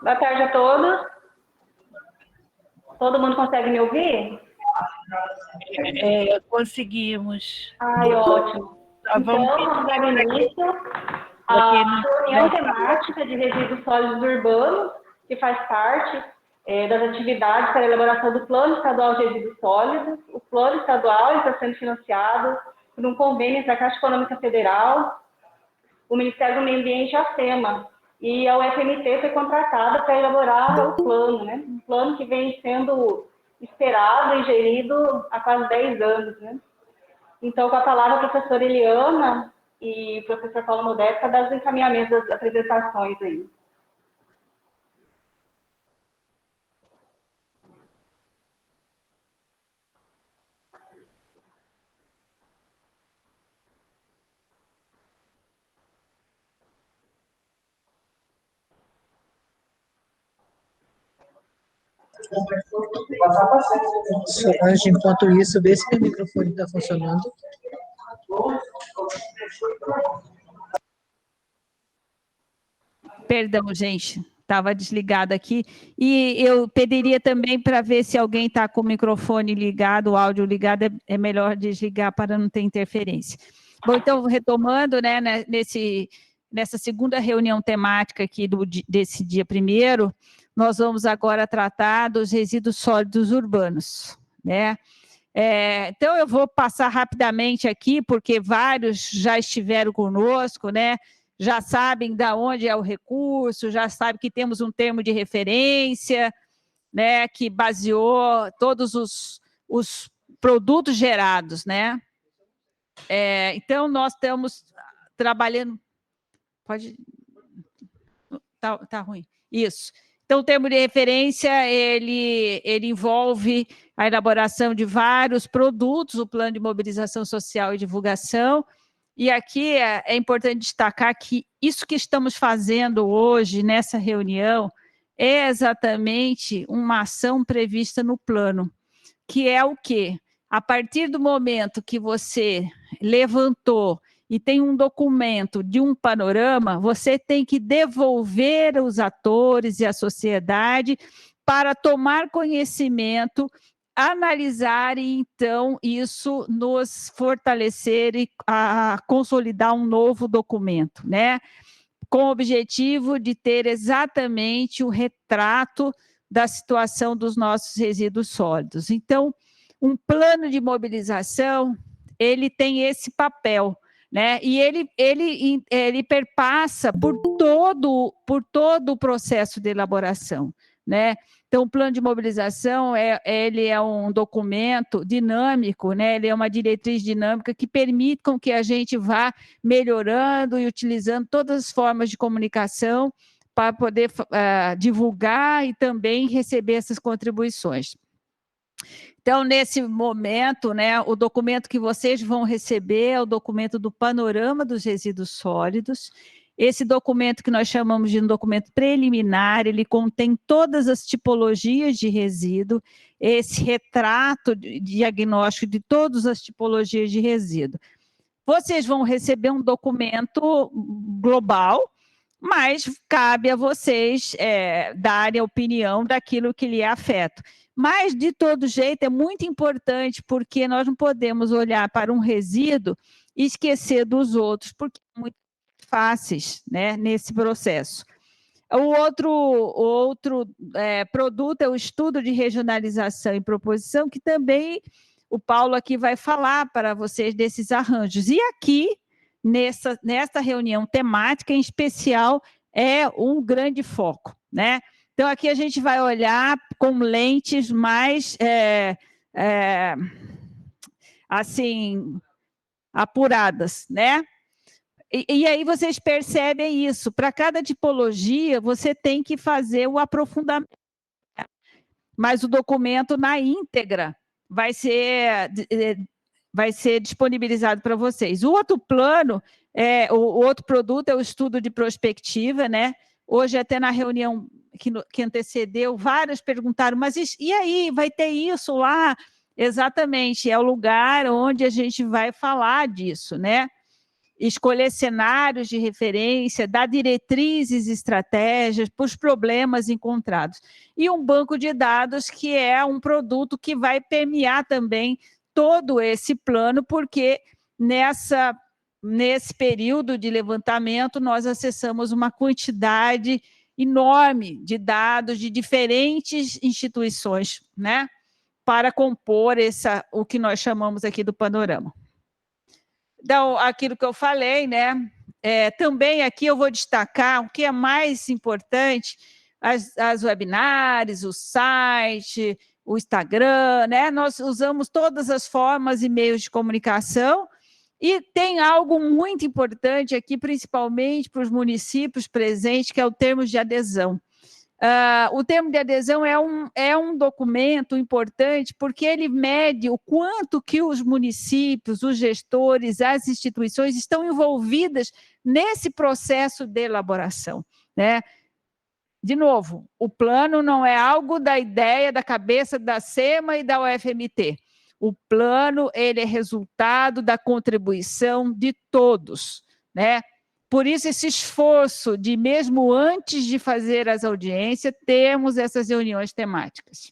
Boa tarde a todos. Todo mundo consegue me ouvir? Conseguimos. Ai, ótimo. Então, vamos dar início à reunião temática de resíduos sólidos urbanos, que faz parte das atividades para a elaboração do Plano Estadual de Resíduos Sólidos. O Plano Estadual está sendo financiado por um convênio entre a Caixa Econômica Federal, o Ministério do Meio Ambiente e a FEMA. E a UFMT foi contratada para elaborar o plano, né? Um plano que vem sendo esperado e gerido há quase 10 anos, né? Então, com a palavra a professora Eliana e o professor Paulo Modesto para dar os encaminhamentos das apresentações aí. Solange, enquanto isso, vê se meu microfone está funcionando. Perdão, gente, estava desligada aqui. E eu pediria também para ver se alguém está com o microfone ligado, o áudio ligado, é melhor desligar para não ter interferência. Bom, então, retomando, né, nessa segunda reunião temática aqui desse dia 1º, nós vamos agora tratar dos resíduos sólidos urbanos, né? Então, eu vou passar rapidamente aqui, porque vários já estiveram conosco, né? Já sabem de onde é o recurso, já sabem que temos um termo de referência, né? Que baseou todos os produtos gerados, né? Então, nós estamos trabalhando... Pode... Tá ruim. Isso. Então, o termo de referência, ele envolve a elaboração de vários produtos, o plano de mobilização social e divulgação. E aqui é importante destacar que isso que estamos fazendo hoje, nessa reunião, é exatamente uma ação prevista no plano, que é o quê? A partir do momento que você levantou e tem um documento de um panorama, você tem que devolver os atores e a sociedade para tomar conhecimento, analisar e, então, isso nos fortalecer e a consolidar um novo documento, né? Com o objetivo de ter exatamente o retrato da situação dos nossos resíduos sólidos. Então, um plano de mobilização, ele tem esse papel, né? E ele perpassa por todo o processo de elaboração, né? Então, o plano de mobilização, ele é um documento dinâmico, né? Ele é uma diretriz dinâmica que permite com que a gente vá melhorando e utilizando todas as formas de comunicação para poder divulgar e também receber essas contribuições. Então, nesse momento, né, o documento que vocês vão receber é o documento do panorama dos resíduos sólidos. Esse documento que nós chamamos de um documento preliminar, ele contém todas as tipologias de resíduo, esse retrato de diagnóstico de todas as tipologias de resíduo. Vocês vão receber um documento global, mas cabe a vocês darem a opinião daquilo que lhe afeta. Mas, de todo jeito, é muito importante, porque nós não podemos olhar para um resíduo e esquecer dos outros, porque são muito fáceis, né, nesse processo. O outro produto é o estudo de regionalização e proposição, que também o Paulo aqui vai falar para vocês desses arranjos. E aqui, nesta reunião temática, em especial, é um grande foco, né? Então, aqui a gente vai olhar com lentes mais, assim, apuradas, né? E aí vocês percebem isso. Para cada tipologia, você tem que fazer o aprofundamento. Mas o documento, na íntegra, vai ser disponibilizado para vocês. O outro plano, o outro produto é o estudo de prospectiva, né? Hoje, até na reunião que antecedeu, vários perguntaram, mas e aí, vai ter isso lá? Exatamente, é o lugar onde a gente vai falar disso, né? escolher cenários de referência, dar diretrizes e estratégias para os problemas encontrados. E um banco de dados que é um produto que vai permear também todo esse plano, porque nesse período de levantamento nós acessamos uma quantidade enorme de dados de diferentes instituições, né, para compor o que nós chamamos aqui do panorama. Então, aquilo que eu falei, né? Também aqui eu vou destacar o que é mais importante, as webinars, o site, o Instagram, né? Nós usamos todas as formas e meios de comunicação, e tem algo muito importante aqui, principalmente para os municípios presentes, que é o termo de adesão. O termo de adesão é um documento importante porque ele mede o quanto que os municípios, os gestores, as instituições estão envolvidas nesse processo de elaboração, né? De novo, o plano não é algo da ideia, da cabeça da SEMA e da UFMT. O plano, ele é resultado da contribuição de todos, né? Por isso, esse esforço de, mesmo antes de fazer as audiências, termos essas reuniões temáticas.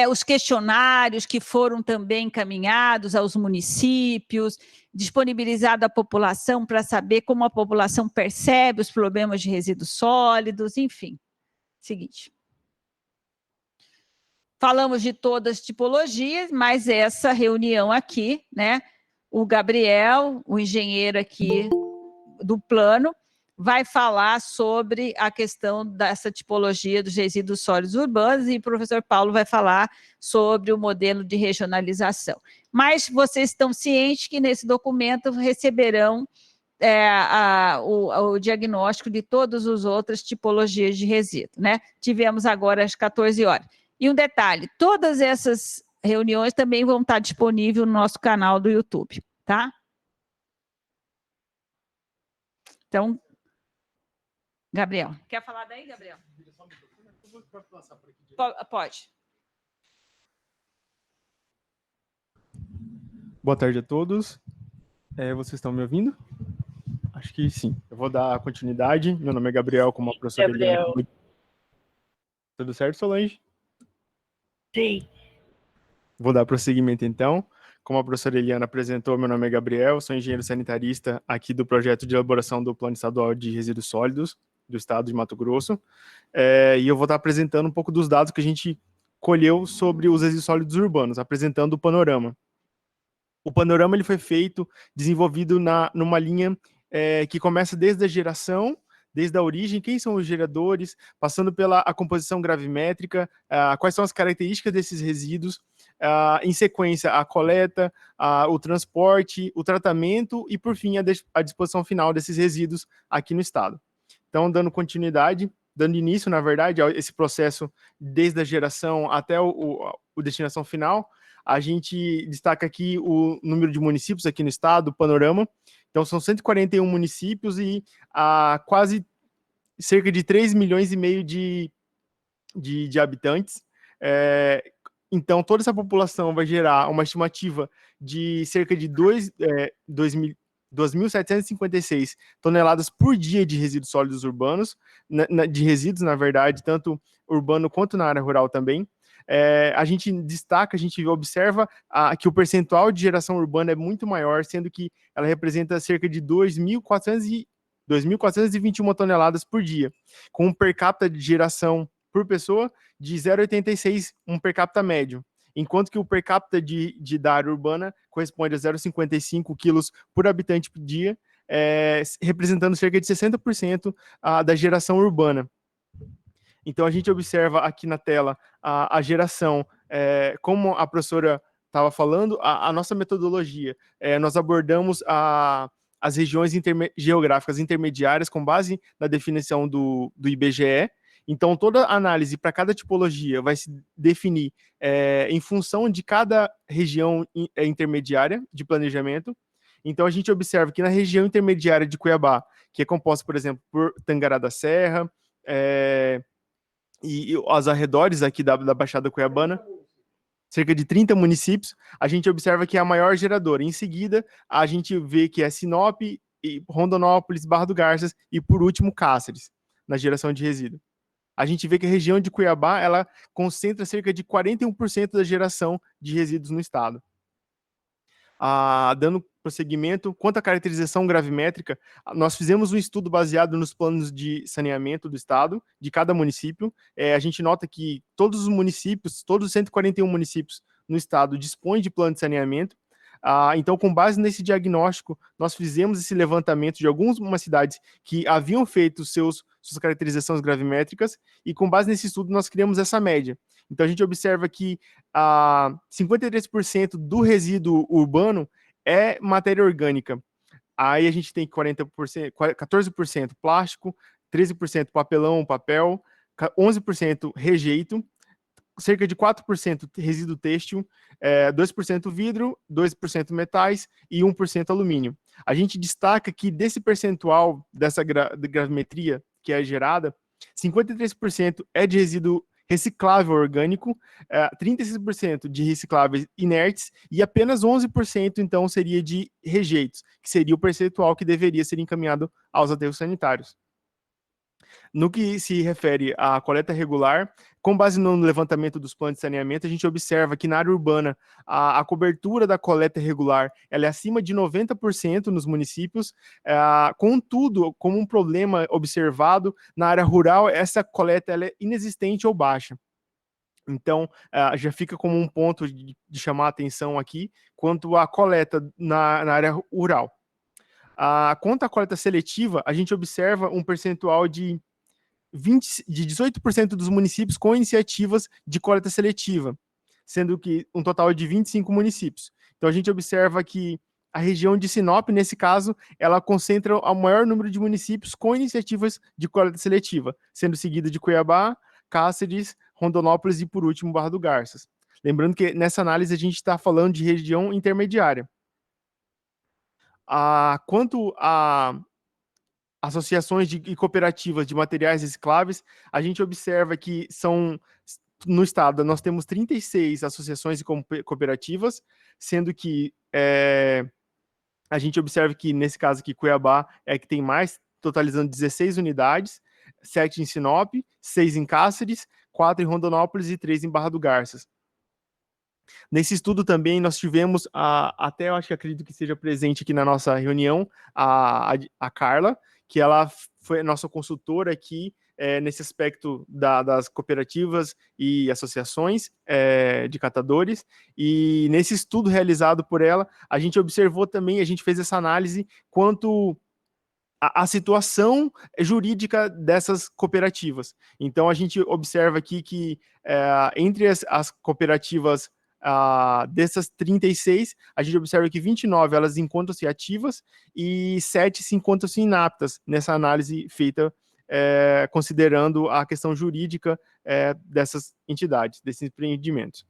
Os questionários que foram também encaminhados aos municípios, disponibilizado à população para saber como a população percebe os problemas de resíduos sólidos, enfim. Seguinte. Falamos de todas as tipologias, mas essa reunião aqui, né, o Gabriel, o engenheiro aqui do plano, vai falar sobre a questão dessa tipologia dos resíduos sólidos urbanos, e o professor Paulo vai falar sobre o modelo de regionalização. Mas vocês estão cientes que nesse documento receberão o diagnóstico de todas as outras tipologias de resíduo, né? Tivemos agora às 14 horas. E um detalhe, todas essas reuniões também vão estar disponíveis no nosso canal do YouTube, tá? Então, Gabriel. Quer falar daí, Gabriel? Pode. Boa tarde a todos. Vocês estão me ouvindo? Acho que sim. Eu vou dar continuidade. Meu nome é Gabriel, como a professora Eliana. Tudo certo, Solange? Sim. Vou dar prosseguimento, então. Como a professora Eliana apresentou, meu nome é Gabriel, sou engenheiro sanitarista aqui do projeto de elaboração do Plano Estadual de Resíduos Sólidos do Estado de Mato Grosso. E eu vou estar apresentando um pouco dos dados que a gente colheu sobre os resíduos sólidos urbanos, apresentando o panorama. O panorama ele foi desenvolvido numa linha que começa desde a geração, desde a origem, quem são os geradores, passando pela a composição gravimétrica, quais são as características desses resíduos, em sequência a coleta, o transporte, o tratamento e, por fim, a disposição final desses resíduos aqui no estado. Então, dando continuidade, dando início, na verdade, a esse processo desde a geração até o destinação final, a gente destaca aqui o número de municípios aqui no estado, o panorama. Então, são 141 municípios e quase cerca de 3,5 milhões de habitantes. Então, toda essa população vai gerar uma estimativa de cerca de 2.756 toneladas por dia de resíduos sólidos urbanos, de resíduos, na verdade, tanto urbano quanto na área rural também. A gente destaca, a gente observa que o percentual de geração urbana é muito maior, sendo que ela representa cerca de 2.421 toneladas por dia, com um per capita de geração por pessoa de 0,86, um per capita médio, enquanto que o per capita da área urbana corresponde a 0,55 quilos por habitante por dia, representando cerca de 60% da geração urbana. Então, a gente observa aqui na tela a geração, como a professora estava falando, a nossa metodologia. Nós abordamos as regiões geográficas intermediárias com base na definição do IBGE. Então, toda análise para cada tipologia vai se definir em função de cada região intermediária de planejamento. Então, a gente observa que na região intermediária de Cuiabá, que é composta, por exemplo, por Tangará da Serra, e os arredores aqui da Baixada Cuiabana, cerca de 30 municípios, a gente observa que é a maior geradora. Em seguida, a gente vê que é Sinop, e Rondonópolis, Barra do Garças e, por último, Cáceres, na geração de resíduo. A gente vê que a região de Cuiabá, ela concentra cerca de 41% da geração de resíduos no estado. Dando prosseguimento, quanto à caracterização gravimétrica, nós fizemos um estudo baseado nos planos de saneamento do estado, de cada município. A gente nota que todos os municípios, todos os 141 municípios no estado dispõem de plano de saneamento. Então, com base nesse diagnóstico, nós fizemos esse levantamento de algumas cidades que haviam feito suas caracterizações gravimétricas, e com base nesse estudo nós criamos essa média. Então, a gente observa que 53% do resíduo urbano é matéria orgânica. Aí a gente tem 14% plástico, 13% papelão, papel, 11% rejeito, cerca de 4% resíduo têxtil, 2% vidro, 2% metais e 1% alumínio. A gente destaca que desse percentual dessa gravimetria que é gerada, 53% é de resíduo reciclável orgânico, 36% de recicláveis inertes e apenas 11% então seria de rejeitos, que seria o percentual que deveria ser encaminhado aos aterros sanitários. No que se refere à coleta regular, com base no levantamento dos planos de saneamento, a gente observa que na área urbana a cobertura da coleta regular ela é acima de 90% nos municípios. Contudo, como um problema observado, na área rural, essa coleta ela é inexistente ou baixa. Então, já fica como um ponto de chamar a atenção aqui quanto à coleta na área rural. Quanto à coleta seletiva, a gente observa um percentual de 18% dos municípios com iniciativas de coleta seletiva, sendo que um total de 25 municípios. Então, a gente observa que a região de Sinop, nesse caso, ela concentra o maior número de municípios com iniciativas de coleta seletiva, sendo seguida de Cuiabá, Cáceres, Rondonópolis e, por último, Barra do Garças. Lembrando que nessa análise a gente está falando de região intermediária. Quanto a associações e cooperativas de materiais recicláveis, a gente observa que no estado, nós temos 36 associações e cooperativas, sendo que a gente observa que, nesse caso aqui, Cuiabá é que tem mais, totalizando 16 unidades, 7 em Sinop, 6 em Cáceres, 4 em Rondonópolis e 3 em Barra do Garças. Nesse estudo também nós tivemos, até eu acredito que seja presente aqui na nossa reunião, a Carla, que ela foi nossa consultora aqui nesse aspecto das cooperativas e associações de catadores, e nesse estudo realizado por ela, a gente observou também, a gente fez essa análise quanto a situação jurídica dessas cooperativas. Então, a gente observa aqui que entre as cooperativas dessas 36, a gente observa que 29 elas encontram-se ativas e 7 se encontram-se inaptas nessa análise feita considerando a questão jurídica dessas entidades, desses empreendimentos.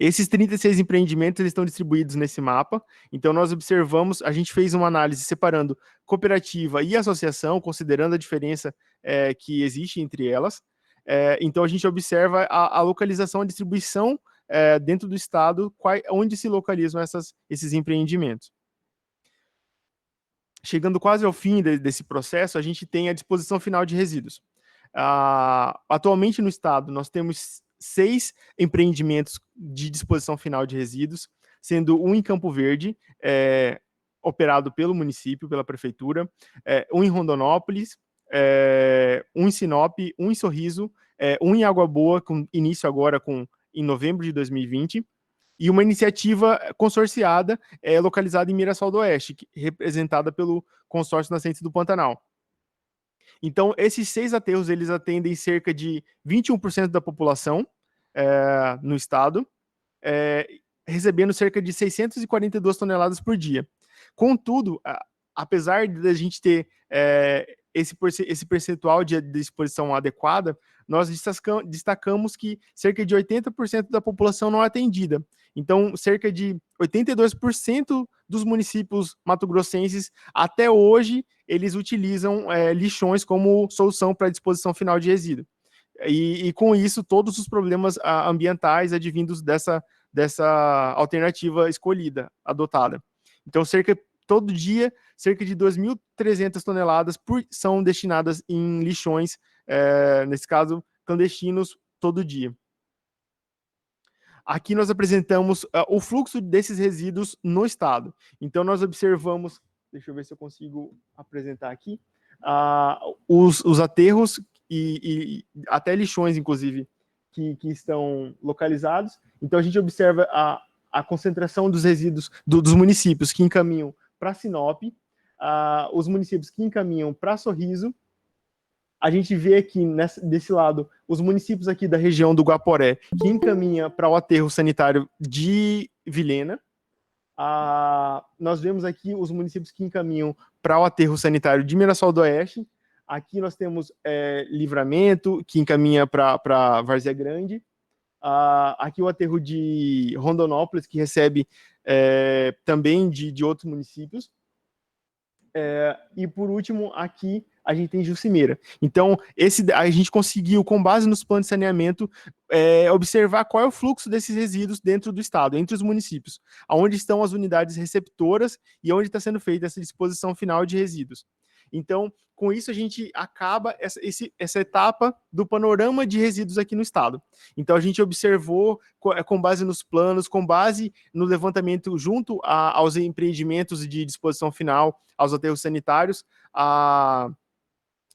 Esses 36 empreendimentos eles estão distribuídos nesse mapa, então nós observamos, a gente fez uma análise separando cooperativa e associação, considerando a diferença que existe entre elas. Então a gente observa a localização, a distribuição dentro do estado, onde se localizam esses empreendimentos. Chegando quase ao fim desse processo, a gente tem a disposição final de resíduos. Atualmente no estado, nós temos 6 empreendimentos de disposição final de resíduos, sendo um em Campo Verde, operado pelo município, pela prefeitura, um em Rondonópolis, um em Sinop, um em Sorriso, um em Água Boa, com início agora em novembro de 2020, e uma iniciativa consorciada localizada em Mirassol do Oeste, representada pelo Consórcio Nascentes do Pantanal. Então, esses 6 aterros, eles atendem cerca de 21% da população no estado, recebendo cerca de 642 toneladas por dia. Contudo, apesar de a gente ter esse percentual de disposição adequada, nós destacamos que cerca de 80% da população não é atendida. Então, cerca de 82% dos municípios mato-grossenses, até hoje, eles utilizam lixões como solução para a disposição final de resíduo. e com isso todos os problemas ambientais advindos dessa alternativa escolhida, adotada. Então, todo dia, cerca de 2.300 toneladas são destinadas em lixões, nesse caso, clandestinos, todo dia. Aqui nós apresentamos o fluxo desses resíduos no estado. Então, nós observamos, deixa eu ver se eu consigo apresentar aqui, os aterros e até lixões, inclusive, que estão localizados. Então, a gente observa a concentração dos resíduos dos municípios que encaminham para Sinop, os municípios que encaminham para Sorriso. A gente vê aqui, desse lado, os municípios aqui da região do Guaporé, que encaminha para o aterro sanitário de Vilhena. Nós vemos aqui os municípios que encaminham para o aterro sanitário de Mirassol do Oeste. Aqui nós temos Livramento, que encaminha para Várzea Grande. Aqui o aterro de Rondonópolis, que recebe também de outros municípios. E por último, aqui a gente tem Jucimeira. Então, a gente conseguiu, com base nos planos de saneamento, observar qual é o fluxo desses resíduos dentro do estado, entre os municípios, onde estão as unidades receptoras e onde está sendo feita essa disposição final de resíduos. Então, com isso, a gente acaba essa etapa do panorama de resíduos aqui no estado. Então, a gente observou, com base nos planos, com base no levantamento junto aos empreendimentos de disposição final, aos aterros sanitários,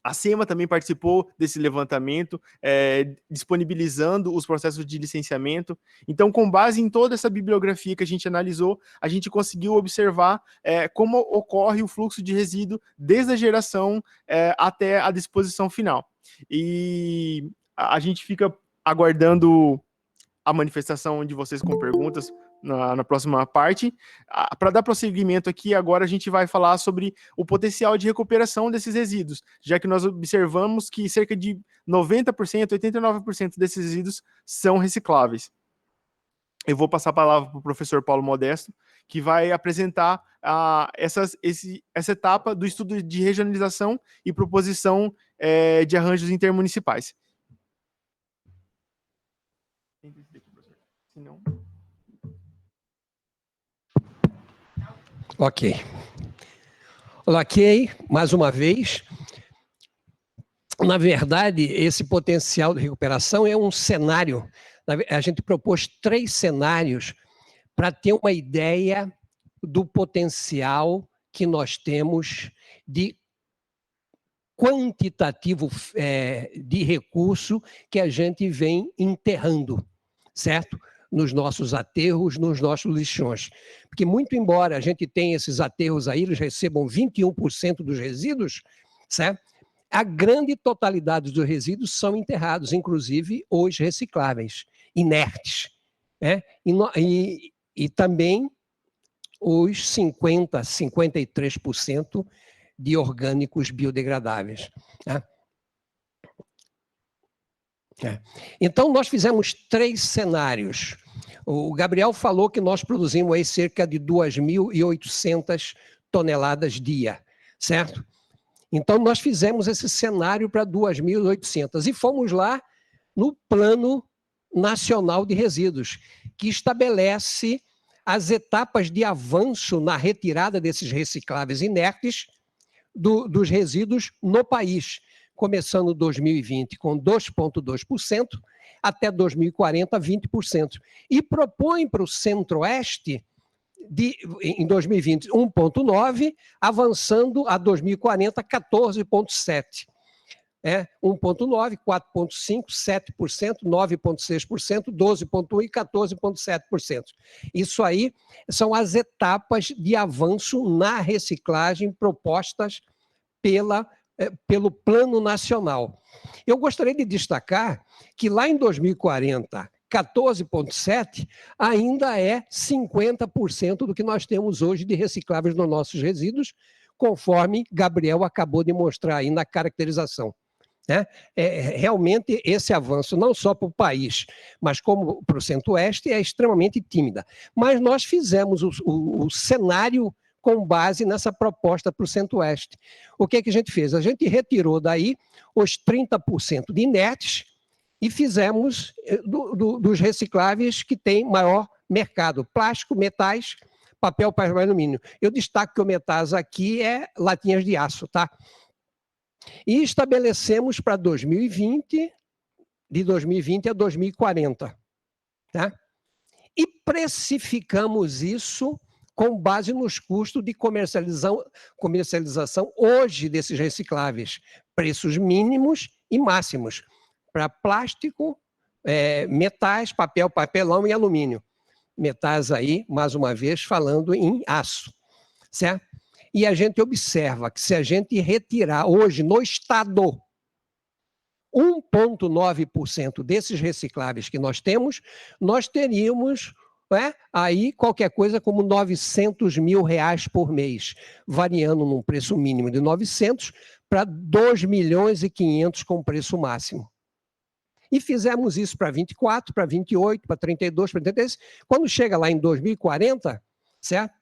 a SEMA também participou desse levantamento, disponibilizando os processos de licenciamento. Então, com base em toda essa bibliografia que a gente analisou, a gente conseguiu observar como ocorre o fluxo de resíduo desde a geração até a disposição final. E a gente fica aguardando a manifestação de vocês com perguntas na próxima parte. Para dar prosseguimento aqui, agora a gente vai falar sobre o potencial de recuperação desses resíduos, já que nós observamos que cerca de 90%, 89% desses resíduos são recicláveis. Eu vou passar a palavra para o professor Paulo Modesto, que vai apresentar essa etapa do estudo de regionalização e proposição de arranjos intermunicipais. Ok. Ok, mais uma vez. Na verdade, esse potencial de recuperação é um cenário. A gente propôs 3 cenários para ter uma ideia do potencial que nós temos de quantitativo de recurso que a gente vem enterrando, certo? Nos nossos aterros, nos nossos lixões. Porque muito embora a gente tenha esses aterros aí, eles recebam 21% dos resíduos, certo? A grande totalidade dos resíduos são enterrados, inclusive os recicláveis, inertes, né? E também os 53% de orgânicos biodegradáveis, né? Então, nós fizemos 3 cenários. O Gabriel falou que nós produzimos aí cerca de 2.800 toneladas dia, certo? Então, nós fizemos esse cenário para 2.800 e fomos lá no Plano Nacional de Resíduos, que estabelece as etapas de avanço na retirada desses recicláveis inertes dos resíduos no país, começando 2020 com 2,2%, até 2040, 20%. E propõe para o Centro-Oeste, em 2020, 1,9%, avançando a 2040, 14,7%. 1,9%, 4,5%, 7%, 9,6%, 12,1% e 14,7%. Isso aí são as etapas de avanço na reciclagem propostas pelo Plano Nacional. Eu gostaria de destacar que lá em 2040, 14,7% ainda é 50% do que nós temos hoje de recicláveis nos nossos resíduos, conforme Gabriel acabou de mostrar aí na caracterização. Realmente esse avanço, não só para o país, mas como para o Centro-Oeste, é extremamente tímida. Mas nós fizemos o cenário com base nessa proposta para o Centro-Oeste. O que é que a gente fez? A gente retirou daí os 30% de inertes E fizemos dos recicláveis que têm maior mercado: plástico, metais, papel, papel alumínio. Eu destaco que o metais aqui é latinhas de aço, tá? E estabelecemos para 2020, de 2020 a 2040, tá? E precificamos isso com base nos custos de comercialização hoje desses recicláveis, preços mínimos e máximos, para plástico, metais, papel, papelão e alumínio. Metais aí, mais uma vez, falando em aço, certo? E a gente observa que se a gente retirar hoje no estado 1,9% desses recicláveis que nós temos, nós teríamos aí qualquer coisa como R$900 mil por mês, variando num preço mínimo de 900 para 2.500.000 com preço máximo. E fizemos isso para 24, para 28, para 32, para 33. Quando chega lá em 2040, certo?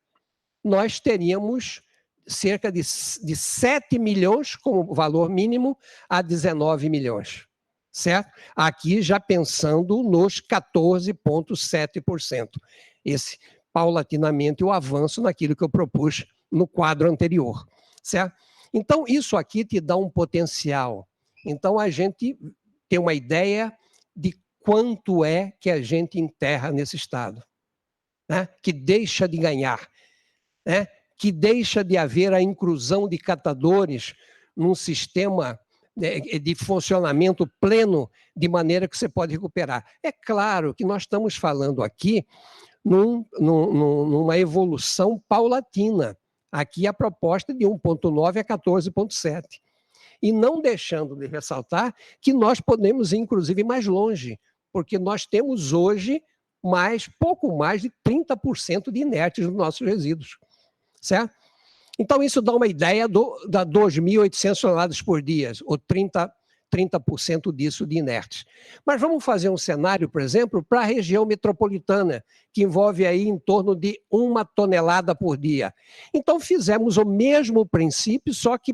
Nós teríamos cerca de 7 milhões como valor mínimo a 19 milhões, certo? Aqui já pensando nos 14,7%. Esse, paulatinamente, o avanço naquilo que eu propus no quadro anterior, certo? Então, isso aqui te dá um potencial. Então, a gente tem uma ideia de quanto é que a gente enterra nesse estado, né? Que deixa de ganhar, né? Que deixa de haver a inclusão de catadores num sistema de funcionamento pleno, de maneira que você pode recuperar. É claro que nós estamos falando aqui numa evolução paulatina. Aqui a proposta de 1,9 a 14,7. E não deixando de ressaltar que nós podemos ir, inclusive, mais longe, porque nós temos hoje pouco mais de 30% de inertes nos nossos resíduos, certo? Então, isso dá uma ideia da 2.800 toneladas por dia, ou 30% disso de inertes. Mas vamos fazer um cenário, por exemplo, para a região metropolitana, que envolve aí em torno de 1 tonelada por dia. Então, fizemos o mesmo princípio, só que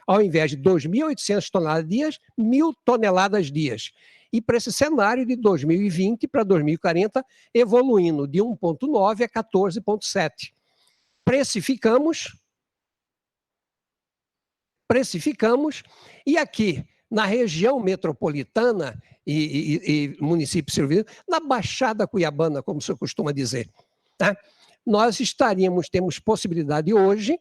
ao invés de 2.800 toneladas dias, 1.000 toneladas dias. E para esse cenário de 2020 para 2040, evoluindo de 1,9 a 14,7. Precificamos, e aqui, na região metropolitana e município servido, na Baixada Cuiabana, como se costuma dizer, tá? Nós temos possibilidade hoje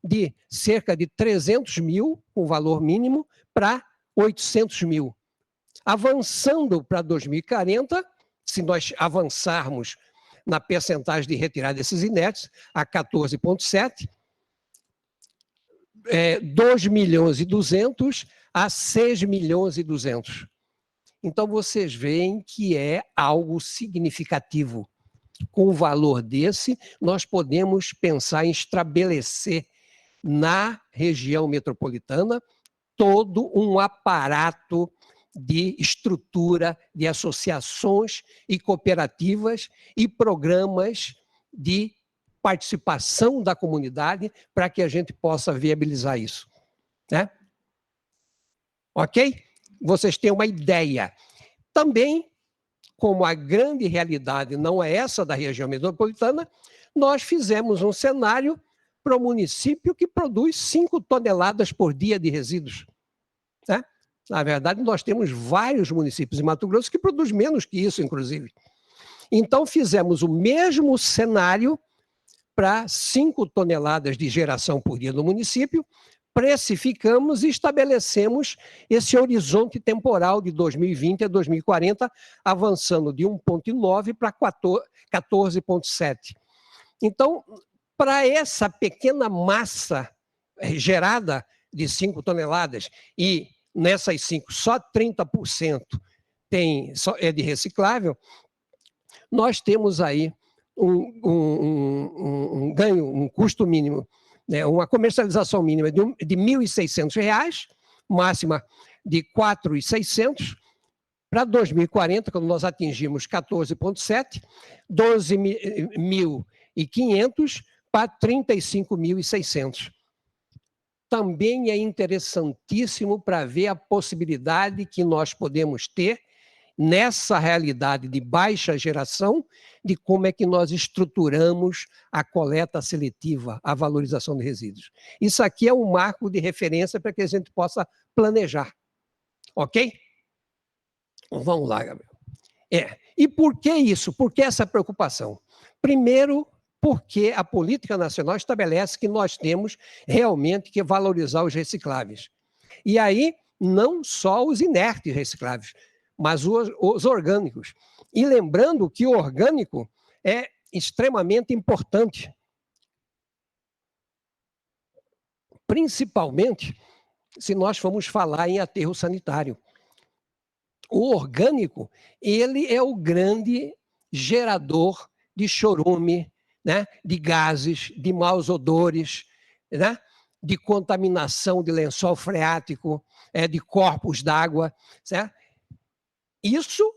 de cerca de 300 mil, com valor mínimo, para 800 mil. Avançando para 2040, se nós avançarmos na percentagem de retirada desses inertes, a 14,7%, 2.200.000 a 6.200.000. Então, vocês veem que é algo significativo. Com o valor desse, nós podemos pensar em estabelecer na região metropolitana todo um aparato de estrutura de associações e cooperativas e programas de participação da comunidade para que a gente possa viabilizar isso, né? Ok? Vocês têm uma ideia. Também, como a grande realidade não é essa da região metropolitana, nós fizemos um cenário para o município que produz 5 toneladas por dia de resíduos, né? Na verdade, nós temos vários municípios em Mato Grosso que produzem menos que isso, inclusive. Então, fizemos o mesmo cenário para 5 toneladas de geração por dia no município, precificamos e estabelecemos esse horizonte temporal de 2020 a 2040, avançando de 1,9 para 14,7. Então, para essa pequena massa gerada de 5 toneladas, e nessas 5, só 30% é de reciclável, nós temos aí um ganho, um custo mínimo, né, uma comercialização mínima de R$ 1.600, máxima de R$ 4.600, para 2040, quando nós atingimos 14,7, 12.500 para 35.600. Também é interessantíssimo para ver a possibilidade que nós podemos ter nessa realidade de baixa geração, de como é que nós estruturamos a coleta seletiva, a valorização de resíduos. Isso aqui é um marco de referência para que a gente possa planejar. Ok? Vamos lá, Gabriel. E por que isso? Por que essa preocupação? Primeiro, porque a política nacional estabelece que nós temos realmente que valorizar os recicláveis. E aí, não só os inertes recicláveis, mas os orgânicos. E lembrando que o orgânico é extremamente importante, principalmente se nós formos falar em aterro sanitário. O orgânico, ele é o grande gerador de chorume, né, de gases, de maus odores, né, de contaminação de lençol freático, de corpos d'água, certo? Isso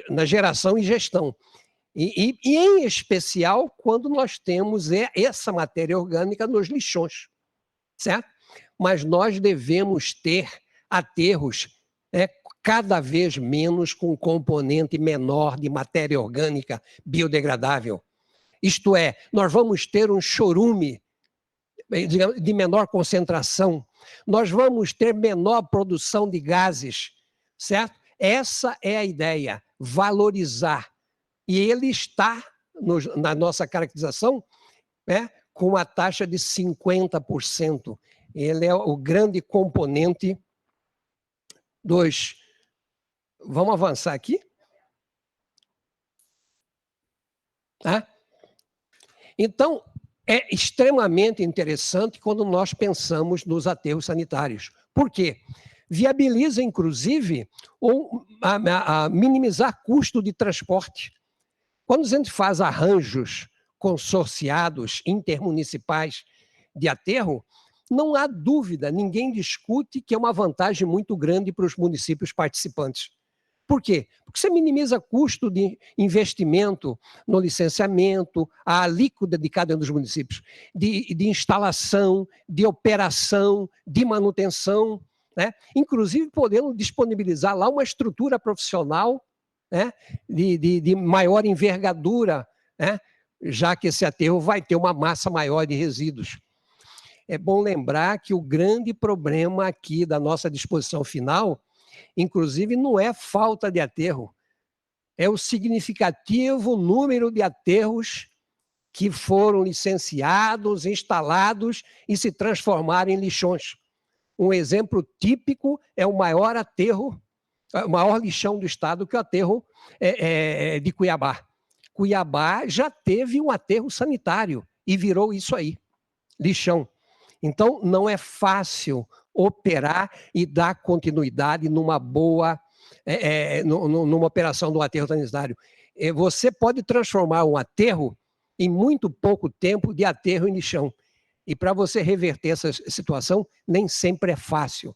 na geração e gestão. E em especial quando nós temos essa matéria orgânica nos lixões, certo? Mas nós devemos ter aterros cada vez menos com componente menor de matéria orgânica biodegradável. Isto é, nós vamos ter um chorume de menor concentração, nós vamos ter menor produção de gases, certo? Essa é a ideia, valorizar. E ele está, na nossa caracterização, com uma taxa de 50%. Ele é o grande componente dos... Vamos avançar aqui? Tá? Então, é extremamente interessante quando nós pensamos nos aterros sanitários. Por quê? Viabiliza, inclusive, a minimizar custo de transporte. Quando a gente faz arranjos consorciados intermunicipais de aterro, não há dúvida, ninguém discute que é uma vantagem muito grande para os municípios participantes. Por quê? Porque você minimiza custo de investimento no licenciamento, a alíquota de cada um dos municípios, de instalação, de operação, de manutenção, né? Inclusive podendo disponibilizar lá uma estrutura profissional, né, de maior envergadura, né, já que esse aterro vai ter uma massa maior de resíduos. É bom lembrar que o grande problema aqui da nossa disposição final, inclusive, não é falta de aterro, é o significativo número de aterros que foram licenciados, instalados e se transformaram em lixões. Um exemplo típico é o maior aterro, o maior lixão do estado, que é o aterro de Cuiabá. Cuiabá já teve um aterro sanitário e virou isso aí, lixão. Então, não é fácil operar e dar continuidade numa boa, numa operação do aterro sanitário. Você pode transformar um aterro em muito pouco tempo de aterro em lixão. E para você reverter essa situação, nem sempre é fácil.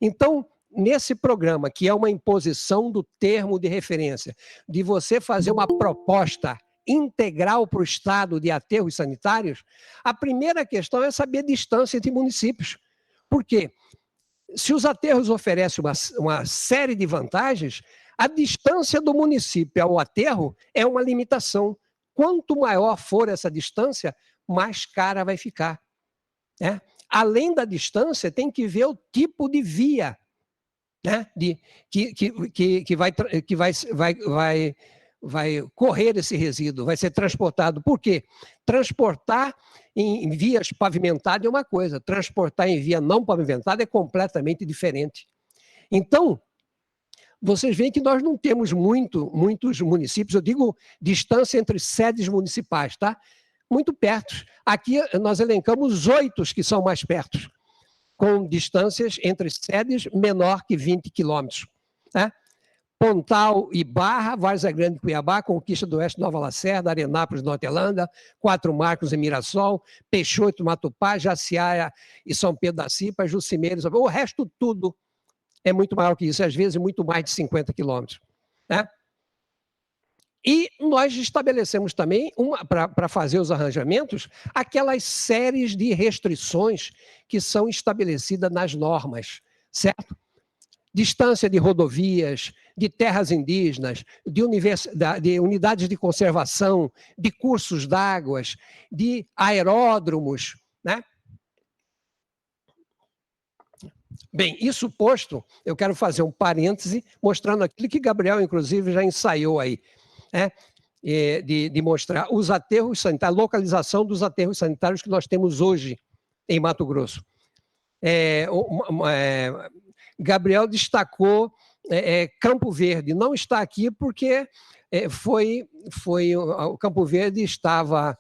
Então, nesse programa, que é uma imposição do termo de referência, de você fazer uma proposta integral para o Estado de aterros sanitários, a primeira questão é saber a distância entre municípios. Por quê? Se os aterros oferecem uma série de vantagens, a distância do município ao aterro é uma limitação. Quanto maior for essa distância, mais cara vai ficar. Né? Além da distância, tem que ver o tipo de via, né, que vai correr esse resíduo, vai ser transportado. Por quê? Transportar em vias pavimentadas é uma coisa, transportar em via não pavimentada é completamente diferente. Então, vocês veem que nós não temos muitos municípios, eu digo distância entre sedes municipais, tá? Muito perto. Aqui nós elencamos 8 que são mais perto, com distâncias entre sedes menor que 20 quilômetros. Né? Pontal e Barra, Várzea Grande, Cuiabá, Conquista do Oeste, Nova Lacerda, Arenápolis, Nortelândia, Quatro Marcos e Mirassol, Peixoto, Matupá, Jaciara e São Pedro da Cipa, Jucimeiros, o resto tudo é muito maior que isso, às vezes muito mais de 50 quilômetros. Né? E nós estabelecemos também, para fazer os arranjamentos, aquelas séries de restrições que são estabelecidas nas normas, certo? distância de rodovias, de terras indígenas, de unidades de conservação, de cursos d'água, de aeródromos, né? Bem, isso posto, eu quero fazer um parêntese mostrando aquilo que Gabriel, inclusive, já ensaiou aí, né? De mostrar os aterros sanitários, a localização dos aterros sanitários que nós temos hoje em Mato Grosso. Gabriel destacou Campo Verde. Não está aqui porque o Campo Verde estava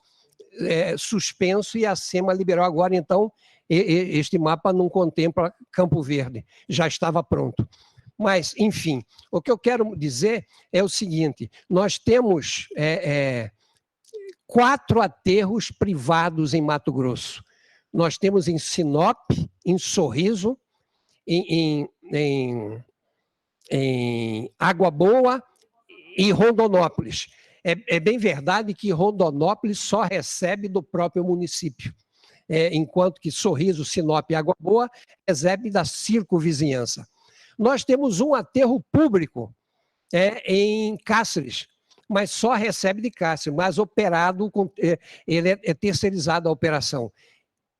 suspenso e a SEMA liberou agora, então este mapa não contempla Campo Verde, já estava pronto. Mas, enfim, o que eu quero dizer é o seguinte, nós temos 4 aterros privados em Mato Grosso. Nós temos em Sinop, em Sorriso, em Água Boa e Rondonópolis. É bem verdade que Rondonópolis só recebe do próprio município, enquanto que Sorriso, Sinop e Água Boa recebe da circunvizinhança. Nós temos um aterro público em Cáceres, mas só recebe de Cáceres, mas operado, ele é terceirizado a operação.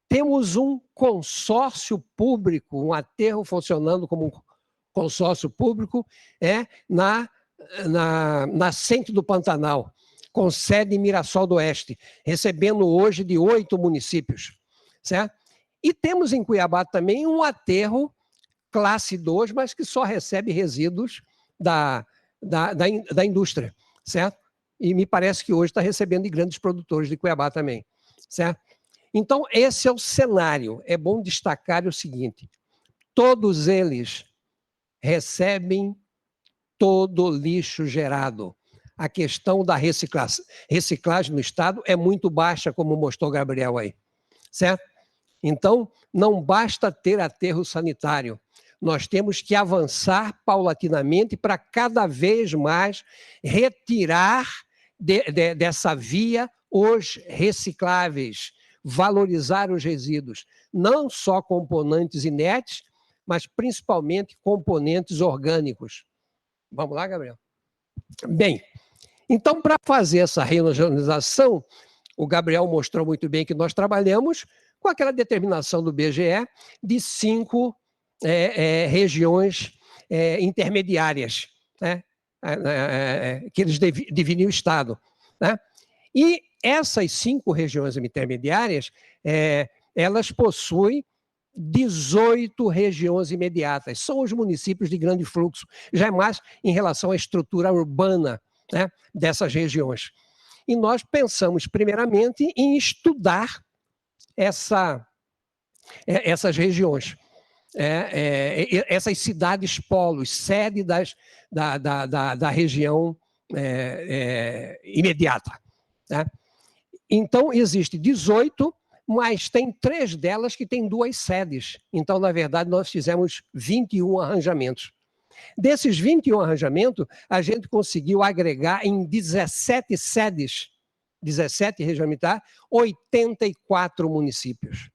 Temos um consórcio público, um aterro funcionando como um consórcio público na Nascente do Pantanal, com sede em Mirassol do Oeste, recebendo hoje de 8 municípios, certo? E temos em Cuiabá também um aterro classe 2, mas que só recebe resíduos da indústria, certo? E me parece que hoje está recebendo de grandes produtores de Cuiabá também, certo? Então, esse é o cenário. É bom destacar o seguinte, todos eles recebem todo o lixo gerado. A questão da reciclagem no estado é muito baixa, como mostrou Gabriel aí, certo? Então, não basta ter aterro sanitário. Nós temos que avançar paulatinamente para cada vez mais retirar dessa via os recicláveis, valorizar os resíduos, não só componentes inertes, mas principalmente componentes orgânicos. Vamos lá, Gabriel? Bem, então, para fazer essa regionalização, o Gabriel mostrou muito bem que nós trabalhamos com aquela determinação do BGE de 5 regiões intermediárias, né? Que eles dividiam o Estado, né? E essas 5 regiões intermediárias, elas possuem 18 regiões imediatas, são os municípios de grande fluxo, já é mais em relação à estrutura urbana, né, dessas regiões. E nós pensamos, primeiramente, em estudar essas regiões, essas cidades polos, sede da região imediata, né? Então, existe 18, mas tem 3 delas que têm 2 sedes. Então, na verdade, nós fizemos 21 arranjamentos. Desses 21 arranjamentos, a gente conseguiu agregar em 17 sedes, 17 regiões militares, 84 municípios.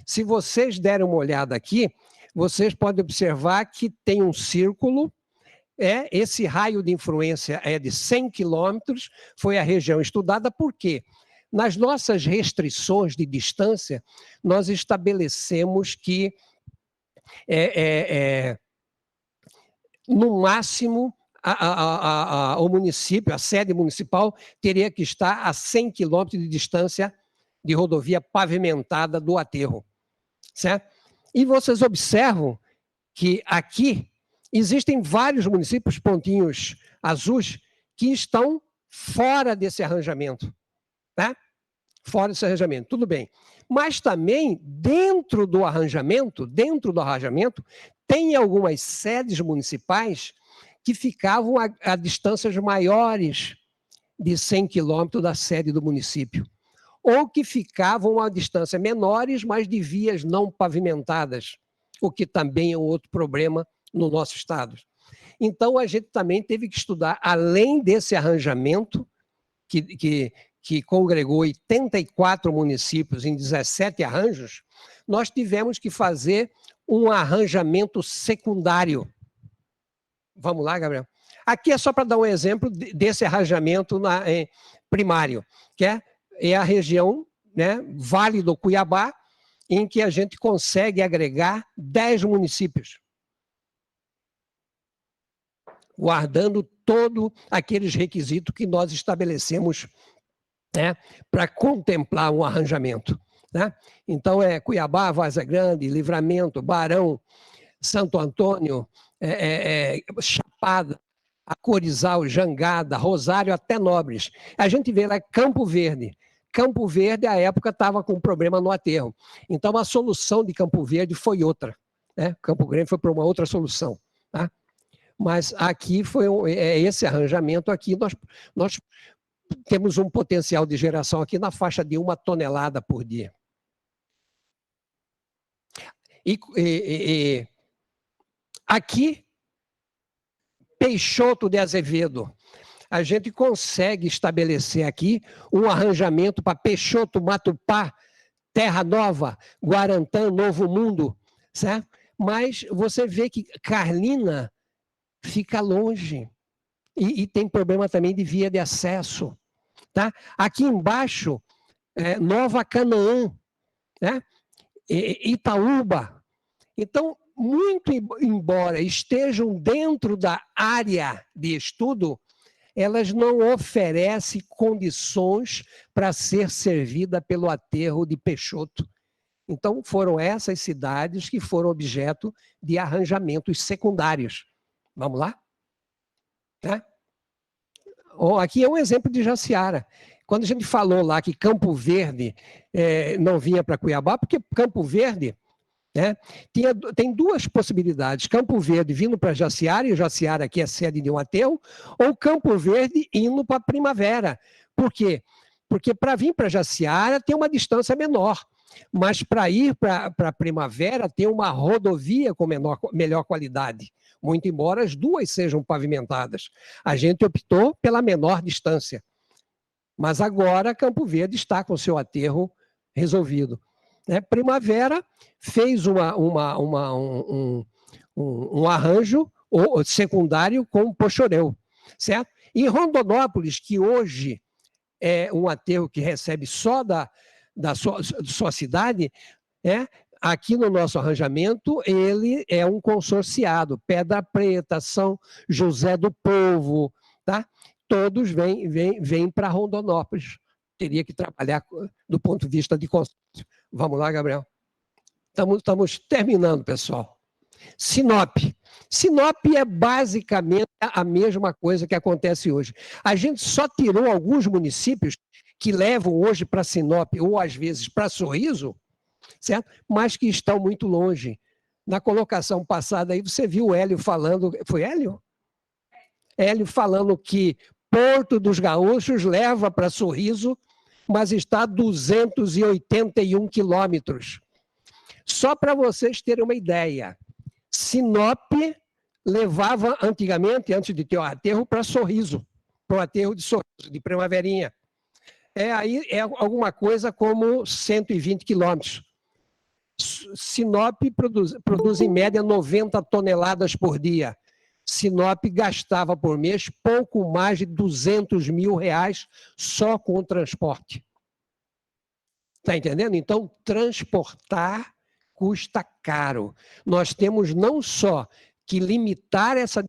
Se vocês derem uma olhada aqui, vocês podem observar que tem um círculo, esse raio de influência é de 100 quilômetros, foi a região estudada, por quê? Nas nossas restrições de distância, nós estabelecemos que, no máximo, o município, a sede municipal, teria que estar a 100 quilômetros de distância de rodovia pavimentada do aterro, certo? E vocês observam que aqui existem vários municípios, pontinhos azuis, que estão fora desse arranjamento, tá? Fora desse arranjamento, tudo bem. Mas também, dentro do arranjamento, tem algumas sedes municipais que ficavam a distâncias maiores de 100 quilômetros da sede do município, ou que ficavam a distância menores, mas de vias não pavimentadas, o que também é um outro problema no nosso estado. Então, a gente também teve que estudar, além desse arranjamento, que que congregou 84 municípios em 17 arranjos, nós tivemos que fazer um arranjamento secundário. Vamos lá, Gabriel? Aqui é só para dar um exemplo desse arranjamento primário, que é a região, né, Vale do Cuiabá, em que a gente consegue agregar 10 municípios, guardando todos aqueles requisitos que nós estabelecemos, né, para contemplar um arranjamento. Né? Então, Cuiabá, Várzea Grande, Livramento, Barão, Santo Antônio, Chapada, Acorizal, Jangada, Rosário, até Nobres. A gente vê lá Campo Verde. Campo Verde, à época, estava com problema no aterro. Então, a solução de Campo Verde foi outra. Né? Campo Grande foi para uma outra solução. Tá? Mas aqui foi esse arranjamento aqui, nós temos um potencial de geração aqui na faixa de 1 tonelada por dia. Aqui, Peixoto de Azevedo, a gente consegue estabelecer aqui um arranjamento para Peixoto, Matupá, Terra Nova, Guarantã, Novo Mundo, certo? Mas você vê que Carlina fica longe e tem problema também de via de acesso. Tá? Aqui embaixo, Nova Canaã, né? Itaúba. Então, muito embora estejam dentro da área de estudo, elas não oferecem condições para ser servida pelo aterro de Peixoto. Então, foram essas cidades que foram objeto de arranjamentos secundários. Vamos lá? Tá? Aqui é um exemplo de Jaciara. Quando a gente falou lá que Campo Verde não vinha para Cuiabá, porque Campo Verde, né, tem duas possibilidades. Campo Verde vindo para Jaciara, e Jaciara aqui é sede de um aterro, ou Campo Verde indo para Primavera. Por quê? Porque para vir para Jaciara tem uma distância menor, mas para ir para Primavera tem uma rodovia com melhor qualidade, muito embora as duas sejam pavimentadas. A gente optou pela menor distância. Mas agora Campo Verde está com seu aterro resolvido. Primavera fez um arranjo secundário com Pochorel, certo? E Rondonópolis, que hoje é um aterro que recebe só da sua cidade, aqui no nosso arranjamento, ele é um consorciado, Pedra Preta, São José do Povo, tá? Todos vêm para Rondonópolis. Teria que trabalhar do ponto de vista de consórcio. Vamos lá, Gabriel? Estamos terminando, pessoal. Sinop. Sinop é basicamente a mesma coisa que acontece hoje. A gente só tirou alguns municípios que levam hoje para Sinop, ou às vezes para Sorriso, certo? Mas que estão muito longe. Na colocação passada aí, você viu o Hélio falando... Foi Hélio? Hélio falando que Porto dos Gaúchos leva para Sorriso, mas está a 281 quilômetros. Só para vocês terem uma ideia, Sinop levava antigamente, antes de ter o aterro, para Sorriso, para o aterro de Sorriso, de Primaverinha. Aí é alguma coisa como 120 quilômetros. Sinop produz em média 90 toneladas por dia. Sinop gastava por mês pouco mais de R$200 mil só com o transporte. Está entendendo? Então, transportar custa caro. Nós temos não só que limitar essa...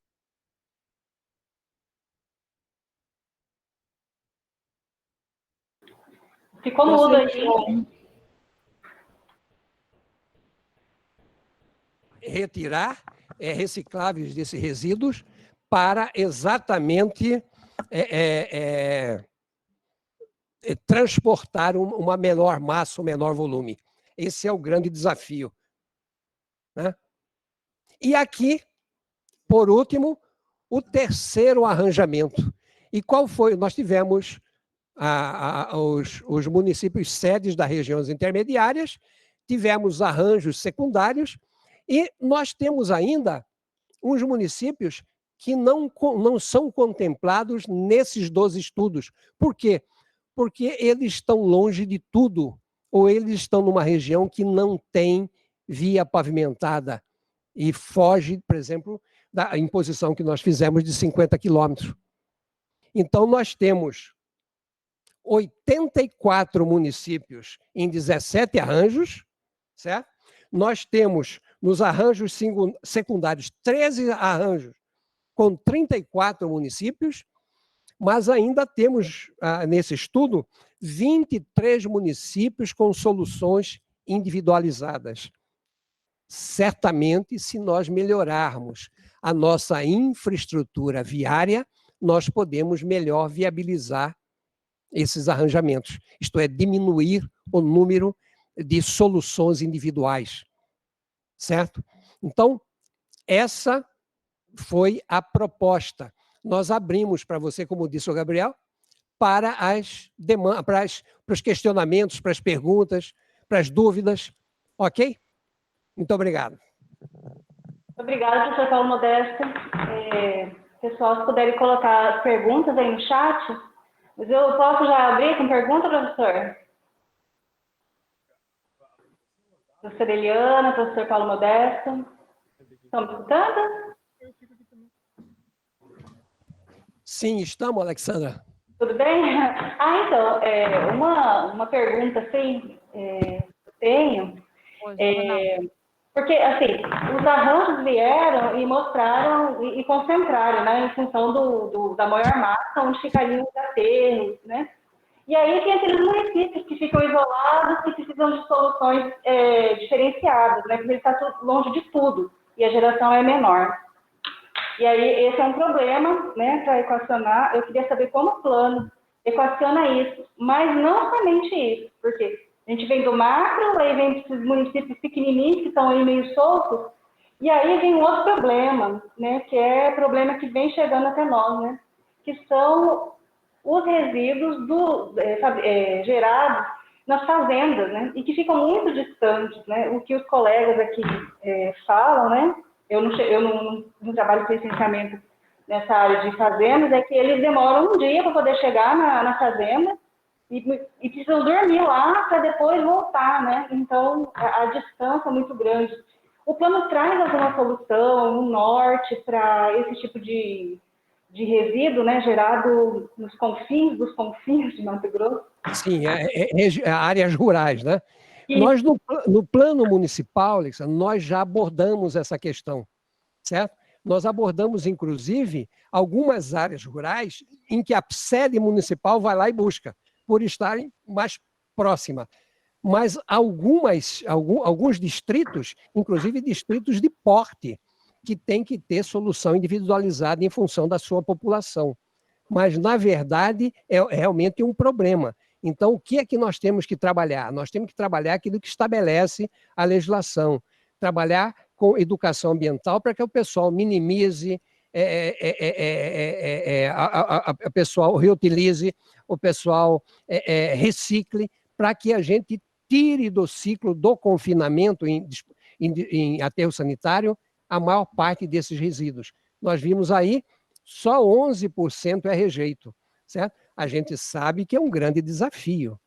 Ficou mudo aí. Retirar recicláveis desses resíduos para exatamente transportar uma menor massa, um menor volume. Esse é o grande desafio. Né? E aqui, por último, o terceiro arranjamento. E qual foi? Nós tivemos os municípios sedes das regiões intermediárias, tivemos arranjos secundários, e nós temos ainda uns municípios que não são contemplados nesses 12 estudos. Por quê? porque eles estão longe de tudo, ou eles estão numa região que não tem via pavimentada e foge, por exemplo, da imposição que nós fizemos de 50 quilômetros. Então, nós temos 84 municípios em 17 arranjos, certo? Nós temos, nos arranjos secundários, 13 arranjos com 34 municípios, mas ainda temos, nesse estudo, 23 municípios com soluções individualizadas. Certamente, se nós melhorarmos a nossa infraestrutura viária, nós podemos melhor viabilizar esses arranjamentos, isto é, diminuir o número de soluções individuais, certo? Então, essa foi a proposta. Nós abrimos para você, como disse o Gabriel, para as demandas, para os questionamentos, para as perguntas, para as dúvidas, ok? Muito obrigado. Obrigada, professor Paulo Modesto. Pessoal, se puderem colocar as perguntas aí no chat, mas eu posso já abrir com pergunta, professor? Professora Eliana, professor Paulo Modesto. Estão me escutando? Sim, estamos, Alexandra. Tudo bem? Então, uma pergunta, assim, eu tenho, porque, assim, os arranjos vieram e mostraram e concentraram, né, em função da maior massa, onde ficariam os aterros, né? E aí tem aqueles municípios que ficam isolados, que precisam de soluções diferenciadas, né? Porque eles estão longe de tudo e a geração é menor. E aí esse é um problema, né, para equacionar. Eu queria saber como o plano equaciona isso, mas não somente isso, porque a gente vem do macro, aí vem esses municípios pequenininhos que estão aí meio soltos, e aí vem um outro problema, né, que é o problema que vem chegando até nós, né, que são os resíduos gerados nas fazendas, né, e que ficam muito distantes, né, o que os colegas aqui falam, né, eu não trabalho com licenciamento nessa área de fazendas, é que eles demoram um dia para poder chegar na fazenda e precisam dormir lá para depois voltar, né? Então, a distância é muito grande. O plano traz alguma solução no norte para esse tipo de resíduo, né, gerado nos confins de Mato Grosso? Sim, áreas rurais, né? Nós, no plano municipal, Alexandre, nós já abordamos essa questão, certo? Nós abordamos, inclusive, algumas áreas rurais em que a sede municipal vai lá e busca, por estarem mais próxima. Mas alguns distritos, inclusive distritos de porte, que têm que ter solução individualizada em função da sua população. Mas, na verdade, é realmente um problema. Então, o que é que nós temos que trabalhar? Nós temos que trabalhar aquilo que estabelece a legislação, trabalhar com educação ambiental para que o pessoal minimize, o pessoal reutilize, o pessoal recicle, para que a gente tire do ciclo do confinamento em aterro sanitário a maior parte desses resíduos. Nós vimos aí, só 11% é rejeito, certo? A gente sabe que é um grande desafio,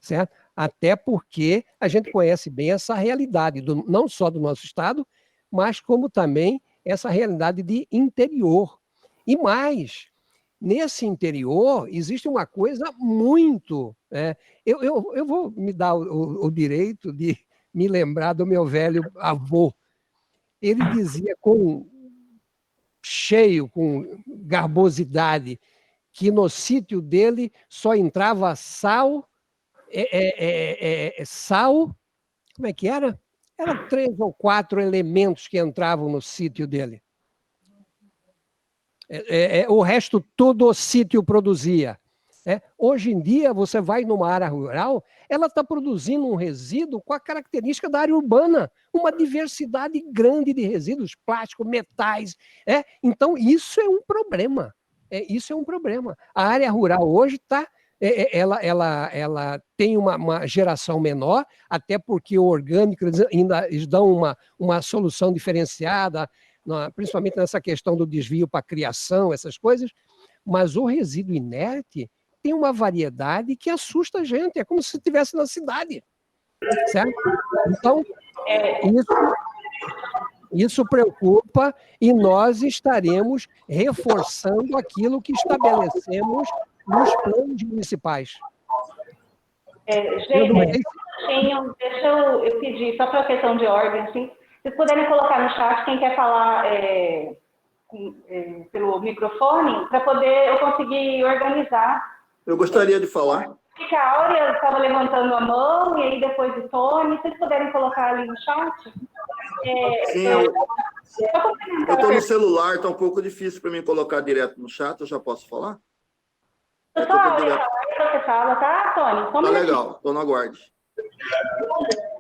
certo? Até porque a gente conhece bem essa realidade, não só do nosso estado, mas como também essa realidade de interior. E mais, nesse interior existe uma coisa muito... eu vou me dar o direito de me lembrar do meu velho avô. Ele dizia com garbosidade, que no sítio dele só entrava sal, como é que era? Eram 3 ou 4 elementos que entravam no sítio dele. O resto tudo o sítio produzia. Hoje em dia, você vai numa área rural, ela está produzindo um resíduo com a característica da área urbana, uma diversidade grande de resíduos, plástico, metais. Então, isso é um problema. Isso é um problema. A área rural hoje está... Ela tem uma geração menor, até porque o orgânico eles dão uma solução diferenciada, principalmente nessa questão do desvio para a criação, essas coisas, mas o resíduo inerte tem uma variedade que assusta a gente, é como se estivesse na cidade, certo? Então, isso preocupa e nós estaremos reforçando aquilo que estabelecemos nos planos municipais. Gente, deixa eu pedir, só para questão de ordem, assim, se puderem colocar no chat quem quer falar pelo microfone, para poder eu conseguir organizar. Eu gostaria de falar. Porque a Áurea estava levantando a mão, e aí depois o Tony, se vocês puderem colocar ali no chat. Sim, eu estou no celular, está um pouco difícil para mim colocar direto no chat, eu já posso falar? Eu sou a Áurea, você fala, tá, Tony? Tá legal, estou no aguarde.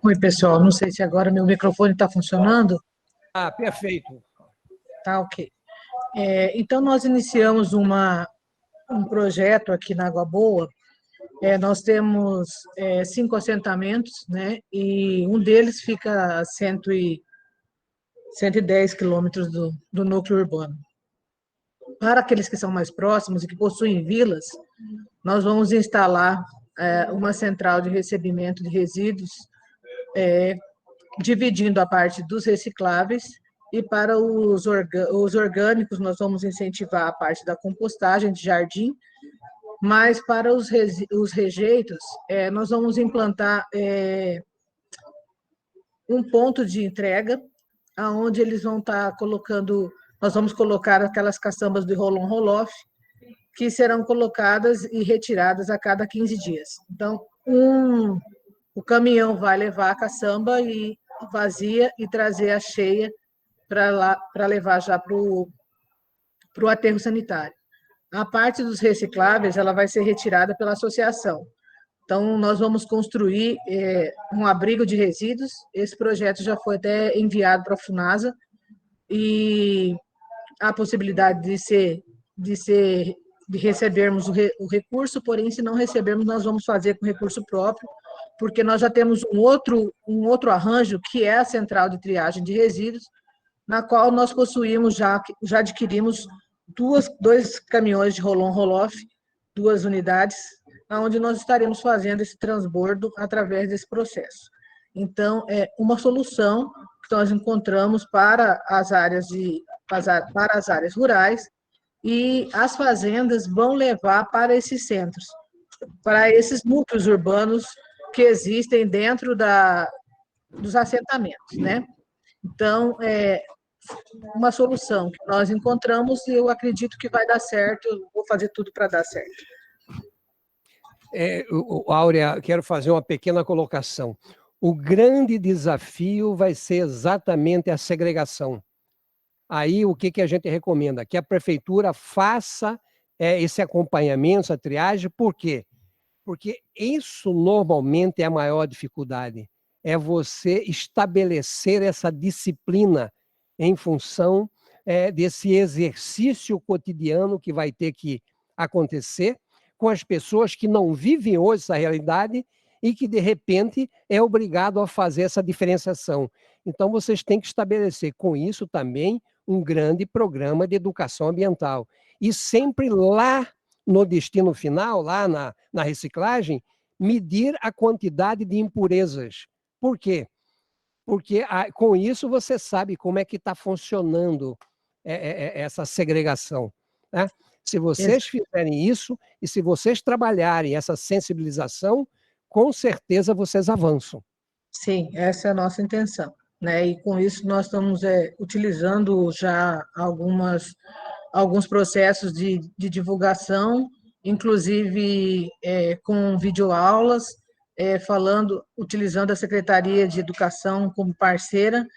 Oi, pessoal, não sei se agora meu microfone está funcionando. Ah, perfeito. Tá, ok. Então, nós iniciamos um projeto aqui na Água Boa. Nós temos 5 assentamentos, né? E um deles fica a 110 quilômetros do núcleo urbano. Para aqueles que são mais próximos e que possuem vilas, nós vamos instalar uma central de recebimento de resíduos, dividindo a parte dos recicláveis, e para os orgânicos nós vamos incentivar a parte da compostagem de jardim, mas para os rejeitos nós vamos implantar um ponto de entrega, aonde eles vão estar colocando, nós vamos colocar aquelas caçambas de roll-on roll-off, que serão colocadas e retiradas a cada 15 dias. Então, o caminhão vai levar a caçamba e vazia e trazer a cheia para levar já para o aterro sanitário. A parte dos recicláveis ela vai ser retirada pela associação. Então, nós vamos construir um abrigo de resíduos. Esse projeto já foi até enviado para a FUNASA, e há a possibilidade de recebermos o recurso, porém, se não recebermos, nós vamos fazer com recurso próprio, porque nós já temos um outro arranjo, que é a central de triagem de resíduos, na qual nós possuímos, já adquirimos 2 caminhões de roll-on roll-off, 2 unidades, onde nós estaremos fazendo esse transbordo através desse processo. Então, é uma solução que nós encontramos para as áreas rurais, e as fazendas vão levar para esses centros, para esses núcleos urbanos que existem dentro dos assentamentos, né? Então, uma solução que nós encontramos, e eu acredito que vai dar certo, eu vou fazer tudo para dar certo. Áurea, quero fazer uma pequena colocação. O grande desafio vai ser exatamente a segregação. Aí, o que a gente recomenda? Que a prefeitura faça esse acompanhamento, essa triagem. Por quê? Porque isso normalmente é a maior dificuldade. É você estabelecer essa disciplina em função desse exercício cotidiano que vai ter que acontecer com as pessoas que não vivem hoje essa realidade e que, de repente, é obrigado a fazer essa diferenciação. Então, vocês têm que estabelecer com isso também um grande programa de educação ambiental. E sempre lá no destino final, lá na reciclagem, medir a quantidade de impurezas. Por quê? Porque com isso você sabe como é que está funcionando essa segregação, né? Se vocês fizerem isso e se vocês trabalharem essa sensibilização, com certeza vocês avançam. Sim, essa é a nossa intenção, né? E com isso nós estamos utilizando já alguns processos de divulgação, inclusive com videoaulas, utilizando a Secretaria de Educação como parceira,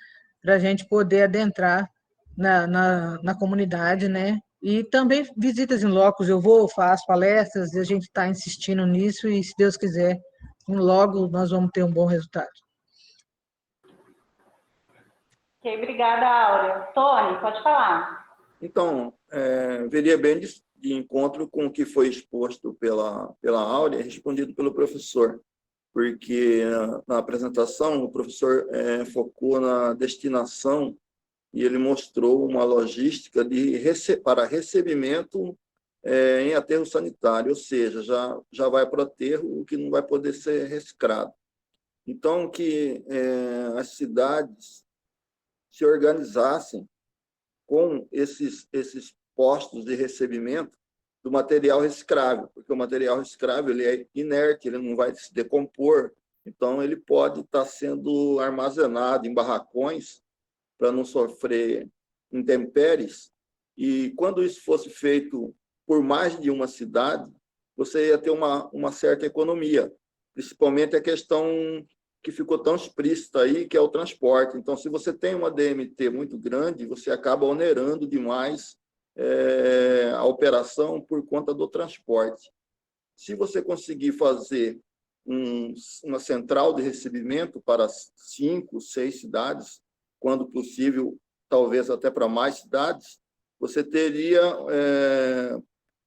para a gente poder adentrar na comunidade, né? E também visitas em locos, faço palestras, e a gente está insistindo nisso, e se Deus quiser, logo nós vamos ter um bom resultado. Ok, obrigada, Áurea. Tony, pode falar. Então, veria bem de encontro com o que foi exposto pela Áurea, respondido pelo professor, porque na apresentação o professor focou na destinação e ele mostrou uma logística para recebimento em aterro sanitário, ou seja, já vai para o aterro o que não vai poder ser reciclado. Então, que as cidades se organizassem com esses postos de recebimento do material reciclável, porque o material reciclável ele é inerte, ele não vai se decompor, então ele pode estar sendo armazenado em barracões para não sofrer intempéries, e quando isso fosse feito por mais de uma cidade, você ia ter uma certa economia, principalmente a questão que ficou tão explícita aí, que é o transporte. Então, se você tem uma DMT muito grande, você acaba onerando demais a operação por conta do transporte. Se você conseguir fazer uma central de recebimento para 5, 6 cidades, quando possível, talvez até para mais cidades, você teria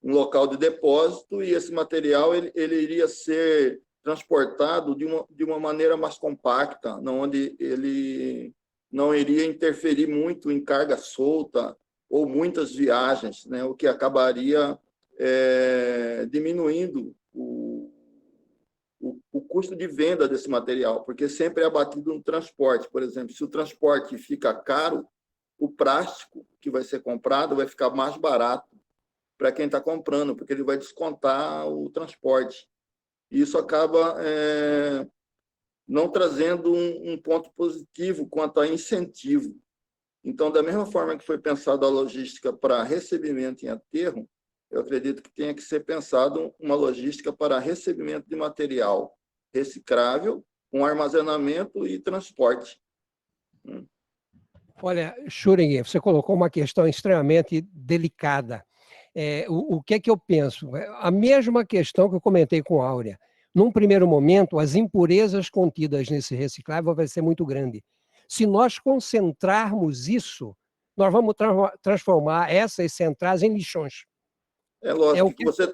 um local de depósito e esse material ele iria ser transportado de uma maneira mais compacta, onde ele não iria interferir muito em carga solta ou muitas viagens, né, o que acabaria diminuindo o custo de venda desse material, porque sempre é abatido no transporte. Por exemplo, se o transporte fica caro, o plástico que vai ser comprado vai ficar mais barato para quem está comprando, porque ele vai descontar o transporte. E isso acaba não trazendo um ponto positivo quanto a incentivo. Então, da mesma forma que foi pensada a logística para recebimento em aterro, eu acredito que tenha que ser pensado uma logística para recebimento de material reciclável, com armazenamento e transporte. Olha, Schuringer, você colocou uma questão extremamente delicada. O que é que eu penso? A mesma questão que eu comentei com a Áurea. Num primeiro momento, as impurezas contidas nesse reciclável vai ser muito grande. Se nós concentrarmos isso, nós vamos transformar essas centrais em lixões. É lógico que você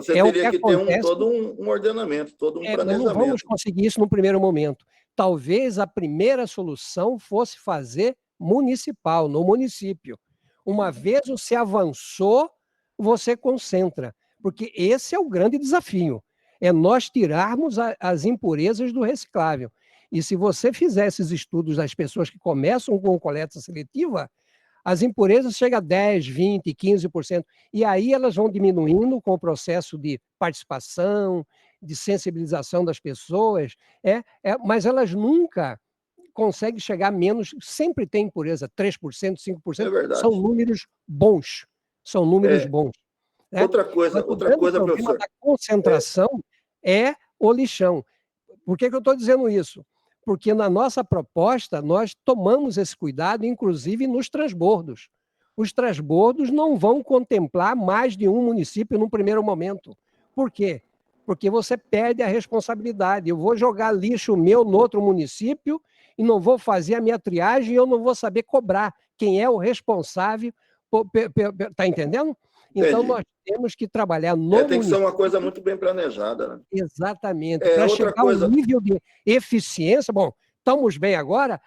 teria que ter todo um ordenamento, todo um planejamento. Mas não vamos conseguir isso no primeiro momento. Talvez a primeira solução fosse fazer municipal, no município. Uma vez você avançou, você concentra, porque esse é o grande desafio, é nós tirarmos as impurezas do reciclável. E se você fizer esses estudos das pessoas que começam com coleta seletiva, as impurezas chegam a 10%, 20%, 15%, e aí elas vão diminuindo com o processo de participação, de sensibilização das pessoas, mas elas nunca conseguem chegar a menos, sempre tem impureza, 3%, 5%, são números bons, são números bons. Né? Outra coisa, professor. A concentração é o lixão. Por que eu estou dizendo isso? Porque na nossa proposta, nós tomamos esse cuidado, inclusive nos transbordos. Os transbordos não vão contemplar mais de um município num primeiro momento. Por quê? Porque você perde a responsabilidade. Eu vou jogar lixo meu no outro município e não vou fazer a minha triagem e eu não vou saber cobrar quem é o responsável. Está entendendo? Então, nós temos que trabalhar no município. Tem que ser uma coisa muito bem planejada. Né? Exatamente. Para chegar ao nível de eficiência, bom, estamos bem agora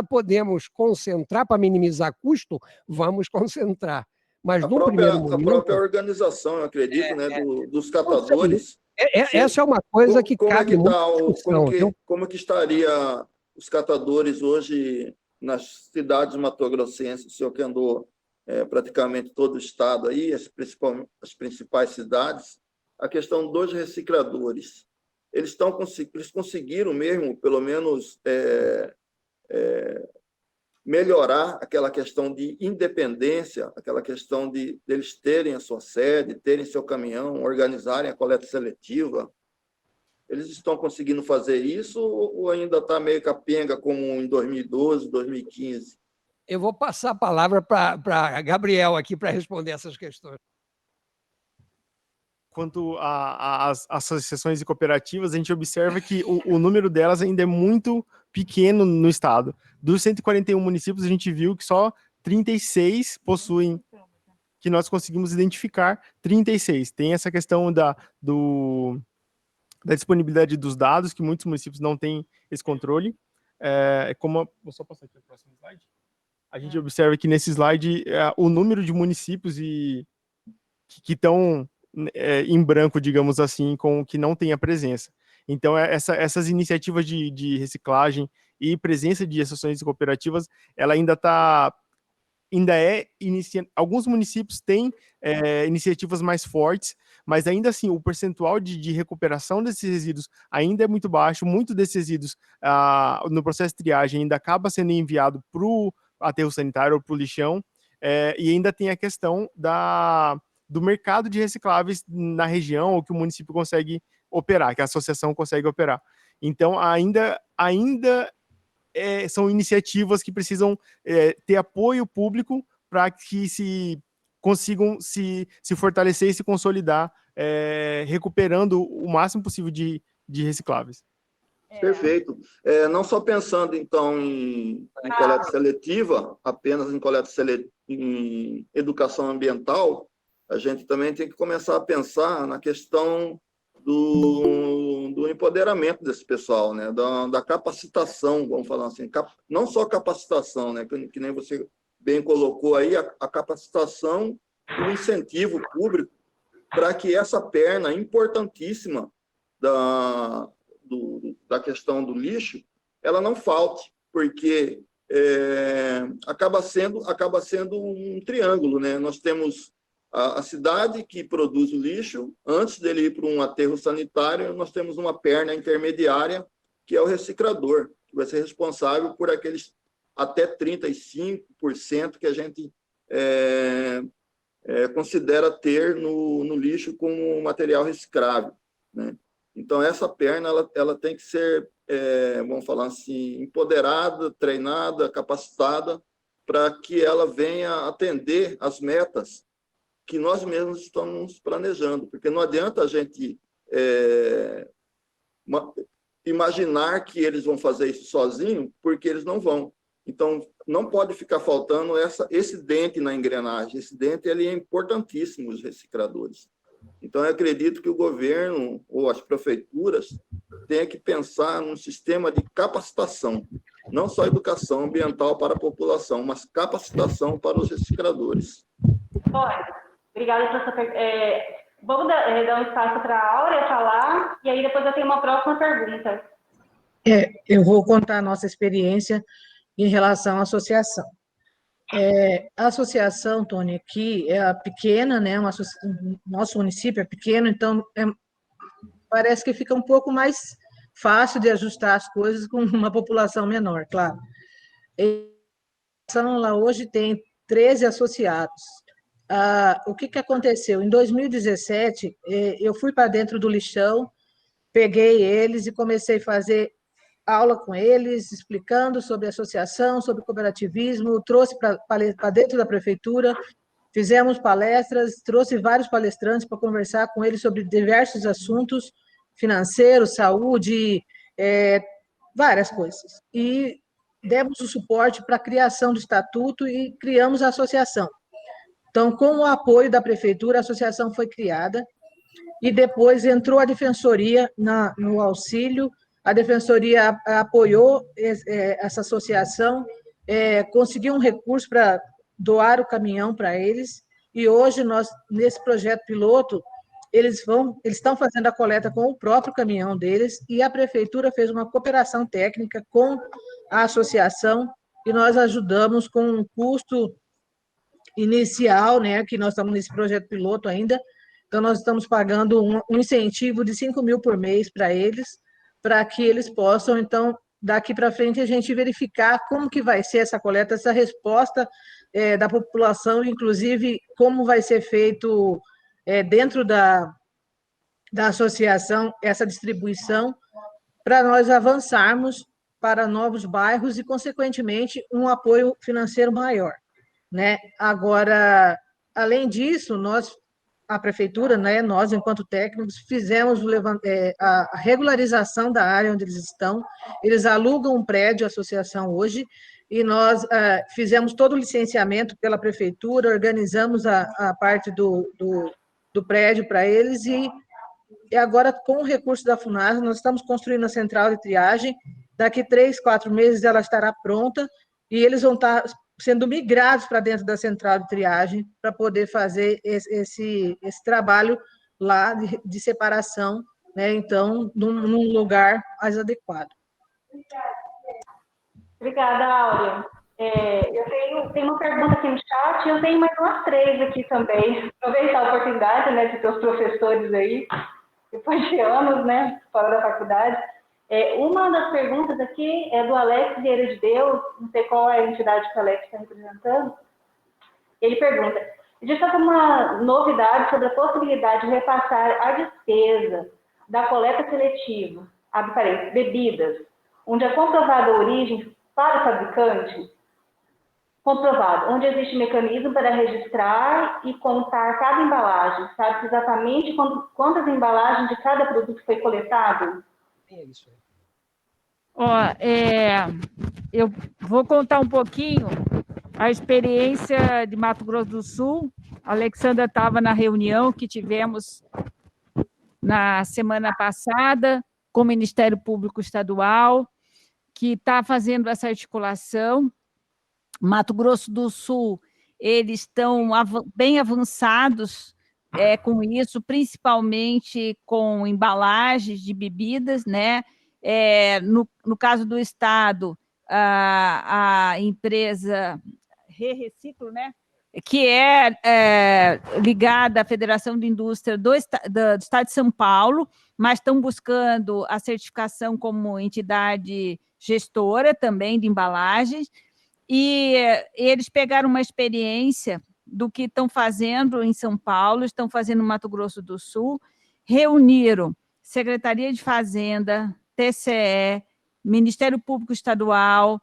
podemos concentrar para minimizar custo, vamos concentrar. Mas no primeiro momento... A própria organização, eu acredito, né, dos catadores... Essa é uma coisa que cabe muito à discussão. Como que estaria os catadores hoje nas cidades matogrossenses, o senhor que andou praticamente todo o estado aí, as principais cidades, a questão dos recicladores. Eles conseguiram mesmo, pelo menos, melhorar aquela questão de independência, aquela questão de eles terem a sua sede, terem seu caminhão, organizarem a coleta seletiva. Eles estão conseguindo fazer isso ou ainda está meio capenga como em 2012, 2015? Eu vou passar a palavra para Gabriel aqui para responder essas questões. Quanto às associações e cooperativas, a gente observa que o número delas ainda é muito pequeno no estado. Dos 141 municípios, a gente viu que só 36 possuem, que nós conseguimos identificar 36. Tem essa questão da disponibilidade dos dados, que muitos municípios não têm esse controle. Vou só passar aqui para o próximo slide. A gente observa que nesse slide o número de municípios e que estão em branco, digamos assim, com que não tem a presença. Então, essas iniciativas de reciclagem e presença de associações cooperativas, ela alguns municípios têm iniciativas mais fortes, mas ainda assim o percentual de recuperação desses resíduos ainda é muito baixo. Muitos desses resíduos no processo de triagem ainda acaba sendo enviado para o aterro sanitário ou para o lixão, e ainda tem a questão do mercado de recicláveis na região, ou que o município consegue operar, que a associação consegue operar. Então, ainda são iniciativas que precisam ter apoio público para que consigam se fortalecer e se consolidar, recuperando o máximo possível de recicláveis. Perfeito. Não só pensando, então, em coleta seletiva, apenas em coleta seletiva, em educação ambiental, a gente também tem que começar a pensar na questão do empoderamento desse pessoal, né? Da capacitação, vamos falar assim, não só capacitação, né? Que nem você bem colocou aí, a capacitação e o incentivo público para que essa perna importantíssima da questão do lixo, ela não falte, porque acaba sendo um triângulo, né? Nós temos a cidade que produz o lixo, antes dele ir para um aterro sanitário, nós temos uma perna intermediária, que é o reciclador, que vai ser responsável por aqueles até 35% que a gente considera ter no lixo como material reciclável, né? Então, essa perna ela tem que ser, vamos falar assim, empoderada, treinada, capacitada, para que ela venha atender as metas que nós mesmos estamos planejando, porque não adianta a gente imaginar que eles vão fazer isso sozinho, porque eles não vão. Então, não pode ficar faltando esse dente na engrenagem. Esse dente ele é importantíssimo, os recicladores. Então, eu acredito que o governo ou as prefeituras tenham que pensar num sistema de capacitação, não só educação ambiental para a população, mas capacitação para os recicladores. Obrigada, professor. Vamos dar um espaço para a Áurea falar, e aí depois eu tenho uma próxima pergunta. Eu vou contar a nossa experiência em relação à associação. A associação, Tony, aqui é pequena, né? Nosso município é pequeno, então parece que fica um pouco mais fácil de ajustar as coisas com uma população menor, claro. A associação lá hoje tem 13 associados. O que aconteceu? Em 2017, eu fui para dentro do lixão, peguei eles e comecei a fazer aula com eles, explicando sobre associação, sobre cooperativismo, trouxe para dentro da prefeitura, fizemos palestras, trouxe vários palestrantes para conversar com eles sobre diversos assuntos, financeiros, saúde, várias coisas. E demos o suporte para a criação do estatuto e criamos a associação. Então, com o apoio da prefeitura, a associação foi criada e depois entrou a defensoria no auxílio. A defensoria apoiou essa associação, conseguiu um recurso para doar o caminhão para eles, e hoje nós, nesse projeto piloto, eles estão fazendo a coleta com o próprio caminhão deles, e a prefeitura fez uma cooperação técnica com a associação, e nós ajudamos com um custo inicial, né, que nós estamos nesse projeto piloto ainda, então nós estamos pagando um incentivo de 5 mil por mês para eles, para que eles possam, então, daqui para frente, a gente verificar como que vai ser essa coleta, essa resposta da população, inclusive como vai ser feito dentro da associação essa distribuição, para nós avançarmos para novos bairros e, consequentemente, um apoio financeiro maior, né? Agora, além disso, a prefeitura, né, nós, enquanto técnicos, fizemos a regularização da área onde eles estão. Eles alugam um prédio, a associação, hoje, e nós fizemos todo o licenciamento pela prefeitura, organizamos a parte do prédio para eles, e agora, com o recurso da FUNASA, nós estamos construindo a central de triagem. Daqui 3, 4 meses ela estará pronta, e eles vão estar sendo migrados para dentro da central de triagem para poder fazer esse trabalho lá de separação, né? Então, num lugar mais adequado. Obrigada, Áurea. Eu tenho uma pergunta aqui no chat e eu tenho mais umas 3 aqui também. Aproveitar a oportunidade, né, de ter os professores aí, depois de anos, né, fora da faculdade. Uma das perguntas aqui é do Alex Vieira de Deus, não sei qual é a entidade que o Alex está representando. Ele pergunta: existe alguma novidade sobre a possibilidade de repassar a despesa da coleta seletiva, abre parênteses, bebidas, onde é comprovada a origem para o fabricante? Comprovado, onde existe mecanismo para registrar e contar cada embalagem, sabe exatamente quantas embalagens de cada produto foi coletado? É isso aí. Eu vou contar um pouquinho a experiência de Mato Grosso do Sul. A Alexandra estava na reunião que tivemos na semana passada com o Ministério Público Estadual, que está fazendo essa articulação. Mato Grosso do Sul, eles estão bem avançados com isso, principalmente com embalagens de bebidas, né? No caso do Estado, a empresa Reciclo, né? Que é ligada à Federação de Indústria do Estado de São Paulo, mas estão buscando a certificação como entidade gestora também de embalagens, e eles pegaram uma experiência do que estão fazendo em São Paulo, estão fazendo no Mato Grosso do Sul, reuniram Secretaria de Fazenda, TCE, Ministério Público Estadual,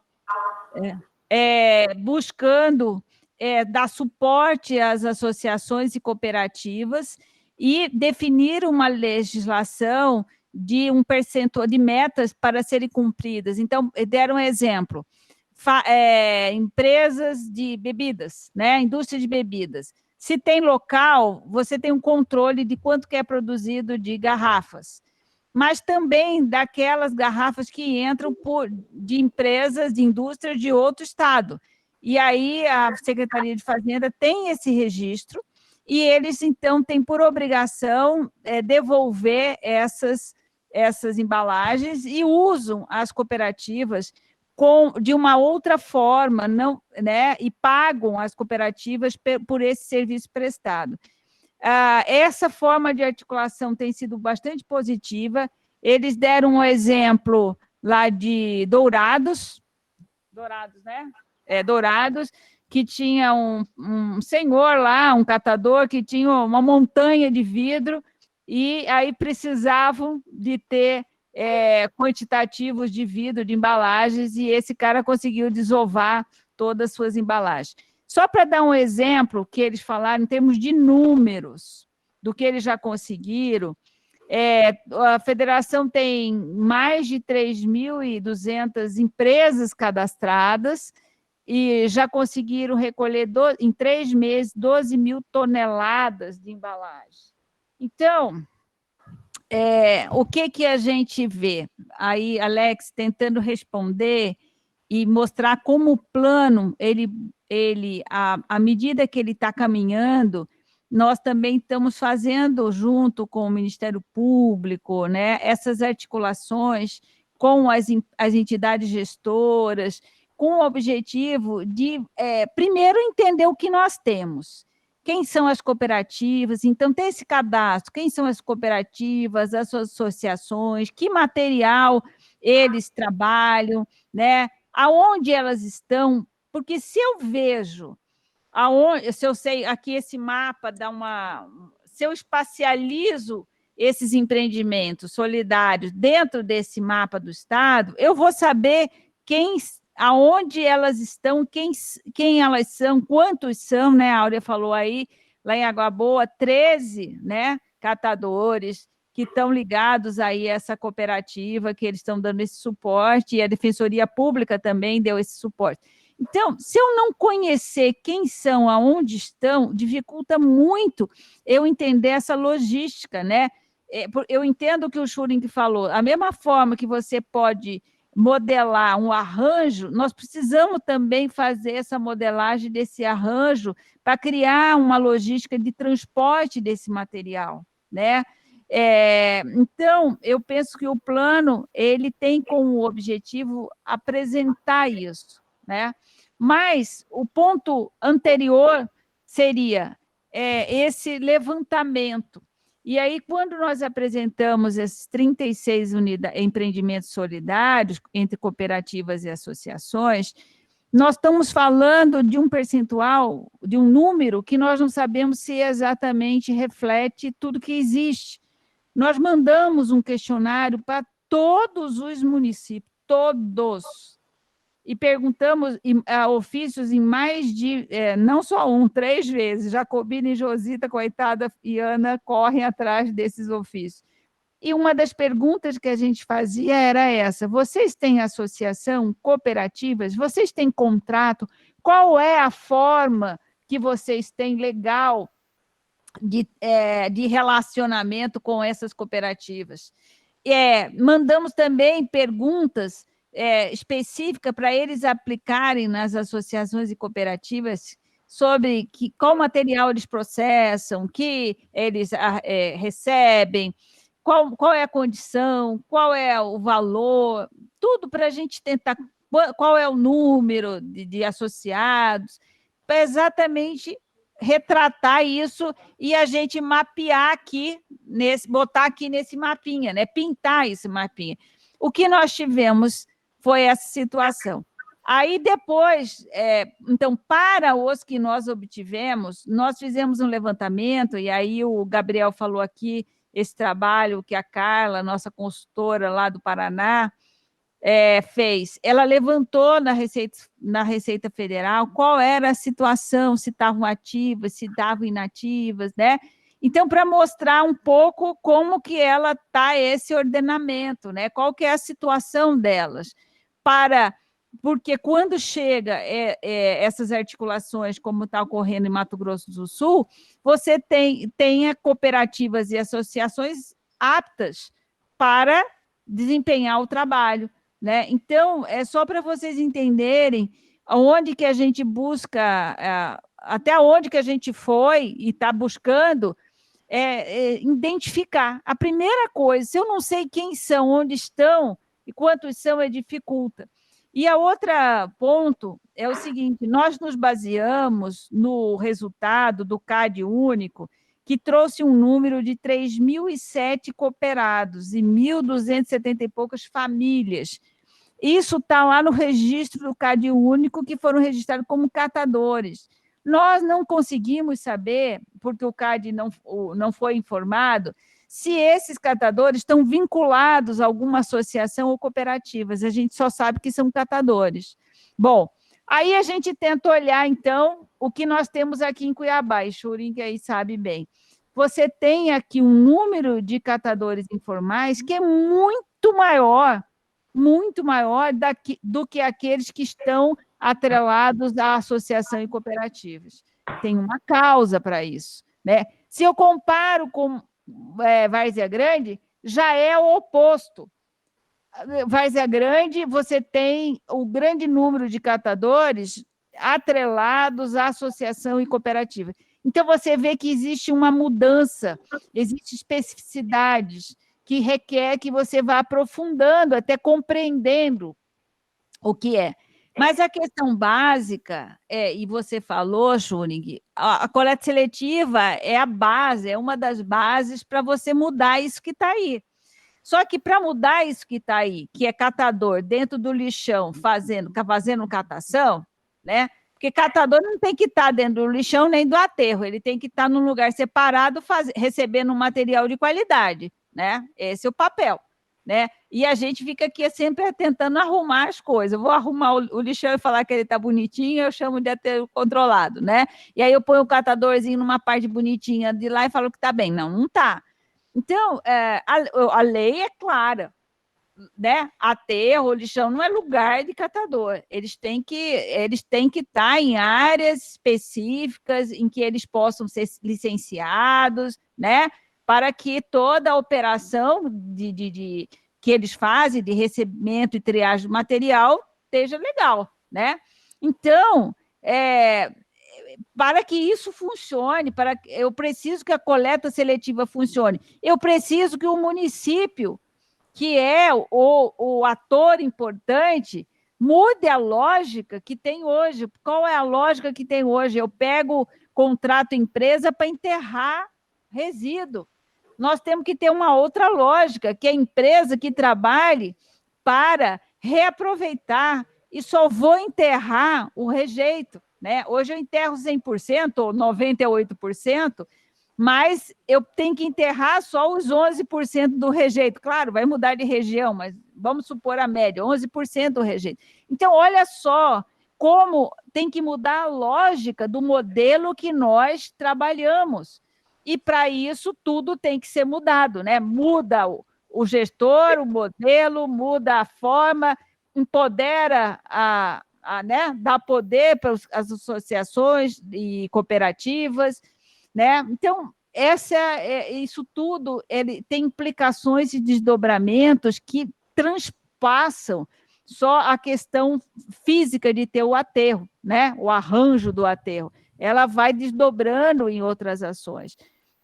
buscando dar suporte às associações e cooperativas e definir uma legislação de um percentual de metas para serem cumpridas. Então, deram um exemplo. Empresas de bebidas, né? Indústria de bebidas. Se tem local, você tem um controle de quanto que é produzido de garrafas, mas também daquelas garrafas que entram de empresas, de indústria de outro estado. E aí a Secretaria de Fazenda tem esse registro e eles, então, têm por obrigação devolver essas embalagens e usam as cooperativas de uma outra forma, não, né, e pagam as cooperativas por esse serviço prestado. Essa forma de articulação tem sido bastante positiva. Eles deram um exemplo lá de Dourados, né? Dourados, que tinha um senhor lá, um catador, que tinha uma montanha de vidro, e aí precisavam de ter quantitativos de vidro, de embalagens, e esse cara conseguiu desovar todas as suas embalagens. Só para dar um exemplo que eles falaram em termos de números do que eles já conseguiram, a federação tem mais de 3.200 empresas cadastradas e já conseguiram recolher, em 3 meses, 12 mil toneladas de embalagem. Então, o que a gente vê? Aí, Alex, tentando responder e mostrar como o plano, à medida que ele está caminhando, nós também estamos fazendo, junto com o Ministério Público, né, essas articulações com as entidades gestoras, com o objetivo de, primeiro, entender o que nós temos. Quem são as cooperativas? Então, tem esse cadastro, quem são as cooperativas, as suas associações, que material eles trabalham, né? Aonde elas estão, porque se eu vejo, se eu sei, aqui esse mapa se eu espacializo esses empreendimentos solidários dentro desse mapa do Estado, eu vou saber aonde elas estão, quem elas são, quantos são, né? A Áurea falou aí, lá em Água Boa, 13, né, catadores que estão ligados aí a essa cooperativa, que eles estão dando esse suporte, e a Defensoria Pública também deu esse suporte. Então, se eu não conhecer quem são, aonde estão, dificulta muito eu entender essa logística, né? Eu entendo o que o Schuring falou, a mesma forma que você pode modelar um arranjo, nós precisamos também fazer essa modelagem desse arranjo para criar uma logística de transporte desse material, né? Então, eu penso que o plano ele tem como objetivo apresentar isso, né? Mas o ponto anterior seria esse levantamento. E aí, quando nós apresentamos esses 36 empreendimentos solidários entre cooperativas e associações, nós estamos falando de um percentual, de um número que nós não sabemos se exatamente reflete tudo que existe. Nós mandamos um questionário para todos os municípios, todos, e perguntamos a ofícios em mais de, não só 3 vezes, Jacobina e Josita, coitada, e Ana correm atrás desses ofícios. E uma das perguntas que a gente fazia era essa: vocês têm associação, cooperativas, vocês têm contrato? Qual é a forma que vocês têm legal de relacionamento com essas cooperativas? Mandamos também perguntas específicas para eles aplicarem nas associações e cooperativas sobre qual material eles processam, que eles recebem, qual é a condição, qual é o valor, tudo para a gente tentar, qual é o número de associados, para exatamente retratar isso e a gente mapear aqui, botar aqui nesse mapinha, né? Pintar esse mapinha. O que nós tivemos foi essa situação. Aí depois, então, para os que nós obtivemos, nós fizemos um levantamento, e aí o Gabriel falou aqui, esse trabalho que a Carla, nossa consultora lá do Paraná, fez. Ela levantou na Receita Federal qual era a situação, se estavam ativas, se estavam inativas, né? Então, para mostrar um pouco como que ela está esse ordenamento, né? Qual que é a situação delas, porque quando chega essas articulações, como está ocorrendo em Mato Grosso do Sul, você tenha cooperativas e associações aptas para desempenhar o trabalho, né? Então, é só para vocês entenderem onde que a gente busca, até onde que a gente foi e está buscando identificar. A primeira coisa, se eu não sei quem são, onde estão e quantos são, dificulta. E a outra ponto é o seguinte: nós nos baseamos no resultado do CAD único, que trouxe um número de 3.007 cooperados e 1.270 e poucas famílias. Isso está lá no registro do CAD único, que foram registrados como catadores. Nós não conseguimos saber, porque o CAD não foi informado, se esses catadores estão vinculados a alguma associação ou cooperativas. A gente só sabe que são catadores. Bom, aí a gente tenta olhar, então, o que nós temos aqui em Cuiabá, e Churin, que aí sabe bem. Você tem aqui um número de catadores informais que é muito maior do que aqueles que estão atrelados à associação e cooperativas. Tem uma causa para isso, né? Se eu comparo com Várzea Grande, já é o oposto. Várzea Grande, você tem o grande número de catadores atrelados à associação e cooperativa. Então, você vê que existe uma mudança, existem especificidades que requer que você vá aprofundando, até compreendendo o que é. Mas a questão básica, e você falou, Schuring, a coleta seletiva é a base, é uma das bases para você mudar isso que está aí. Só que para mudar isso que está aí, que é catador dentro do lixão fazendo catação, né? Porque catador não tem que estar dentro do lixão nem do aterro, ele tem que estar num lugar separado, recebendo um material de qualidade, né? Esse é o papel, né? E a gente fica aqui sempre tentando arrumar as coisas. Eu vou arrumar o lixão e falar que ele está bonitinho, eu chamo de aterro controlado, né? E aí eu ponho o catadorzinho numa parte bonitinha de lá e falo que está bem. Não está. Então, a lei é clara, né? Aterro, lixão não é lugar de catador. Eles têm que estar em áreas específicas em que eles possam ser licenciados, né? Para que toda a operação que eles fazem de recebimento e triagem do material esteja legal, né? Então, para que isso funcione, eu preciso que a coleta seletiva funcione, eu preciso que o município, que é o ator importante, mude a lógica que tem hoje. Qual é a lógica que tem hoje? Eu pego, contrato empresa para enterrar resíduo. Nós temos que ter uma outra lógica, que é a empresa que trabalhe para reaproveitar, e só vou enterrar o rejeito, né? Hoje eu enterro 100% ou 98%, mas eu tenho que enterrar só os 11% do rejeito. Claro, vai mudar de região, mas vamos supor a média, 11% do rejeito. Então, olha só como tem que mudar a lógica do modelo que nós trabalhamos. E, para isso, tudo tem que ser mudado, né? Muda o gestor, o modelo, muda a forma, empodera né? Dá poder para as associações e cooperativas, né? Então, isso tudo ele tem implicações e desdobramentos que transpassam só a questão física de ter o aterro, né? O arranjo do aterro. Ela vai desdobrando em outras ações.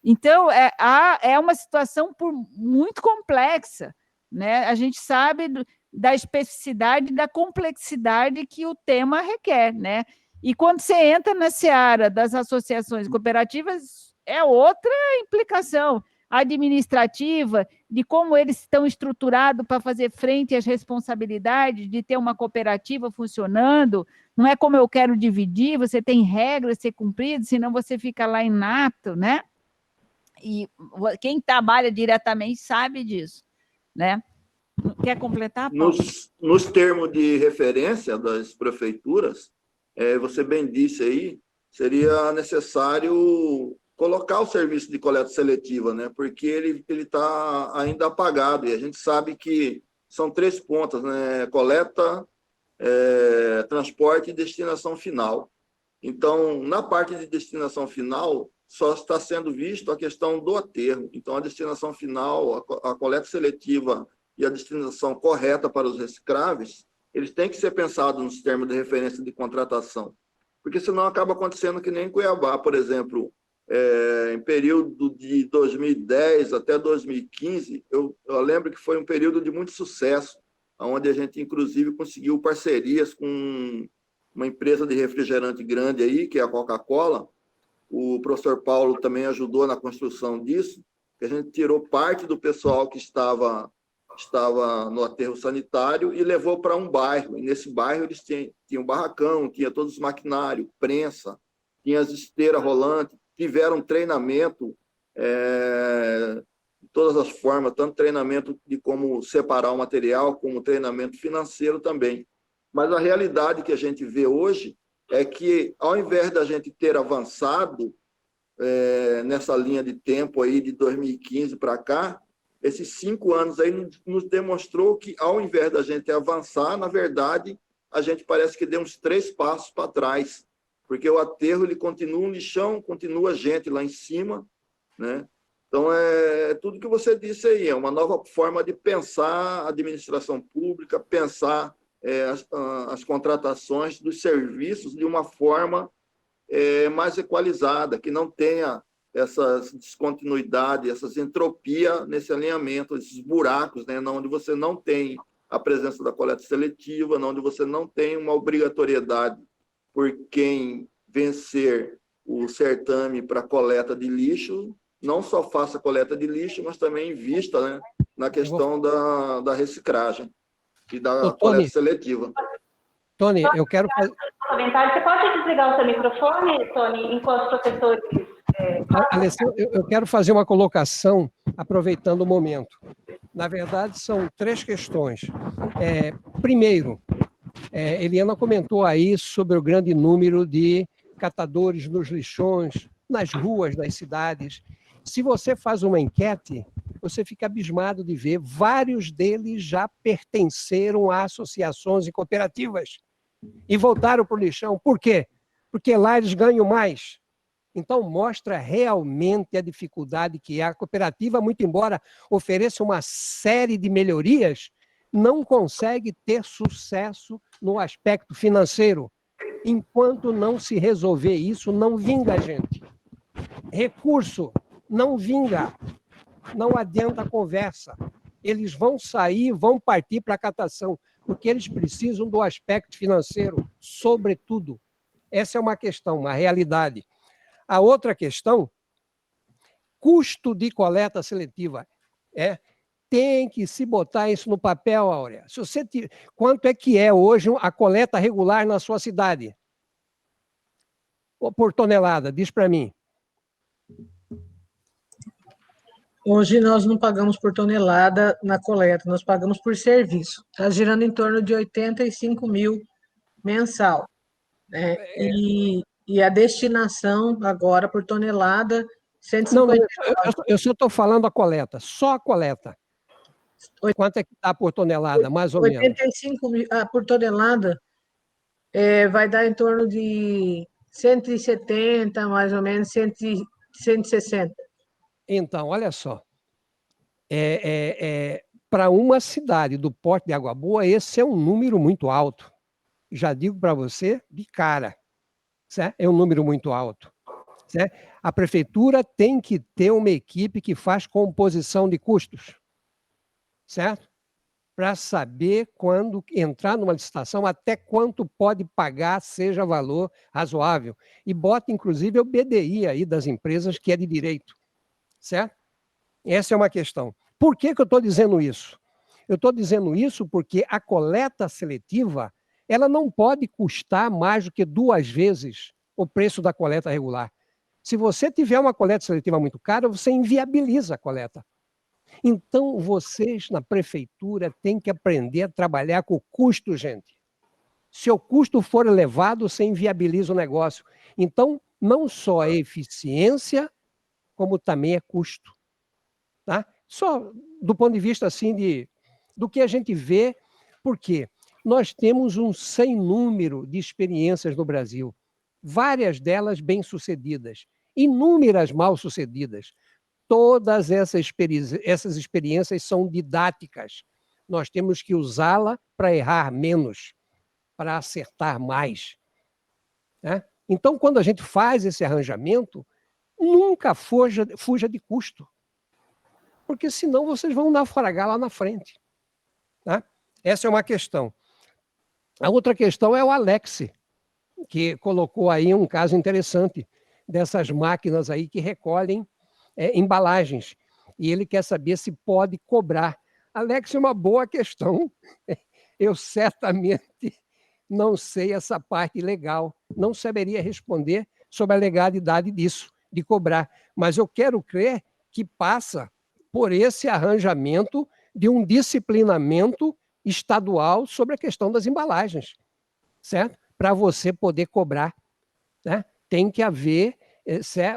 Então, é uma situação muito complexa, né? A gente sabe da especificidade, da complexidade que o tema requer, né? E quando você entra na seara das associações cooperativas, é outra implicação administrativa, de como eles estão estruturados para fazer frente às responsabilidades de ter uma cooperativa funcionando. Não é como eu quero dividir, você tem regras a ser cumpridas, senão você fica lá inapto, né? E quem trabalha diretamente sabe disso, né? Quer completar, Paulo? Nos termos de referência das prefeituras, você bem disse aí, seria necessário colocar o serviço de coleta seletiva, né? Porque ele está ainda apagado, e a gente sabe que são 3 pontas, né? Coleta, transporte e destinação final. Então, na parte de destinação final, só está sendo visto a questão do aterro. Então, a destinação final, a coleta seletiva e a destinação correta para os recicláveis, eles têm que ser pensados nos termos de referência de contratação. Porque senão acaba acontecendo que nem em Cuiabá, por exemplo, em período de 2010 até 2015, eu lembro que foi um período de muito sucesso, onde a gente, inclusive, conseguiu parcerias com uma empresa de refrigerante grande aí, que é a Coca-Cola. O professor Paulo também ajudou na construção disso, que a gente tirou parte do pessoal que estava no aterro sanitário e levou para um bairro. E nesse bairro eles tinham barracão, tinha todos os maquinários, prensa, tinha as esteiras rolantes, tiveram treinamento de todas as formas, tanto treinamento de como separar o material, como treinamento financeiro também. Mas a realidade que a gente vê hoje é que, ao invés da gente ter avançado nessa linha de tempo aí de 2015 para cá, esses 5 anos aí nos demonstrou que, ao invés da gente avançar, na verdade, a gente parece que deu uns 3 passos para trás, porque o aterro ele continua um lixão, continua gente lá em cima, né? Então, tudo que você disse aí, é uma nova forma de pensar a administração pública, pensar as contratações dos serviços de uma forma mais equalizada, que não tenha essas descontinuidades, essas entropias nesse alinhamento, esses buracos, né, onde você não tem a presença da coleta seletiva, onde você não tem uma obrigatoriedade por quem vencer o certame para coleta de lixo, não só faça coleta de lixo, mas também invista, né, na questão da reciclagem e da coleta seletiva. Tony, eu quero fazer... Você pode desligar o seu microfone, Tony, enquanto os professores... Alessandro, eu quero fazer uma colocação, aproveitando o momento. Na verdade, são 3 questões. Primeiro, Eliana comentou aí sobre o grande número de catadores nos lixões, nas ruas das cidades. Se você faz uma enquete, você fica abismado de ver vários deles já pertenceram a associações e cooperativas e voltaram para o lixão. Por quê? Porque lá eles ganham mais. Então, mostra realmente a dificuldade que é. A cooperativa, muito embora ofereça uma série de melhorias, não consegue ter sucesso no aspecto financeiro. Enquanto não se resolver isso, não vinga, gente. Recurso não vinga. Não adianta a conversa. Eles vão sair, vão partir para a catação, porque eles precisam do aspecto financeiro, sobretudo. Essa é uma questão, uma realidade. A outra questão, custo de coleta seletiva. Tem que se botar isso no papel, Áurea. Quanto é que é hoje a coleta regular na sua cidade? Por tonelada, diz para mim. Hoje nós não pagamos por tonelada na coleta, nós pagamos por serviço. Está girando em torno de 85 mil mensal. Né? E a destinação agora por tonelada, 150. Eu só estou falando a coleta, só a coleta. Quanto é que está por tonelada, mais ou menos? 85 mil por tonelada vai dar em torno de 170, mais ou menos, 160. Então, olha só. Para uma cidade do Porto de Água Boa, esse é um número muito alto. Já digo para você, de cara. Certo? É um número muito alto. Certo? A prefeitura tem que ter uma equipe que faz composição de custos. Certo? Para saber quando entrar numa licitação, até quanto pode pagar, seja valor razoável. E bota, inclusive, o BDI aí das empresas, que é de direito. Certo? Essa é uma questão. Por que eu estou dizendo isso? Eu estou dizendo isso porque a coleta seletiva ela não pode custar mais do que 2 vezes o preço da coleta regular. Se você tiver uma coleta seletiva muito cara, você inviabiliza a coleta. Então, vocês na prefeitura têm que aprender a trabalhar com o custo, gente. Se o custo for elevado, você inviabiliza o negócio. Então, não só é eficiência, como também é custo. Tá? Só do ponto de vista assim do que a gente vê, porque nós temos um sem número de experiências no Brasil, várias delas bem-sucedidas, inúmeras mal-sucedidas. Todas essas experiências são didáticas. Nós temos que usá-la para errar menos, para acertar mais. Né? Então, quando a gente faz esse arranjamento, nunca fuja de custo. Porque senão vocês vão naufragar lá na frente. Tá? Essa é uma questão. A outra questão é o Alex, que colocou aí um caso interessante dessas máquinas aí que recolhem embalagens. E ele quer saber se pode cobrar. Alex, é uma boa questão. Eu certamente não sei essa parte legal. Não saberia responder sobre a legalidade disso, de cobrar. Mas eu quero crer que passa por esse arranjamento de um disciplinamento estadual sobre a questão das embalagens, certo? Para você poder cobrar. Né? Tem que haver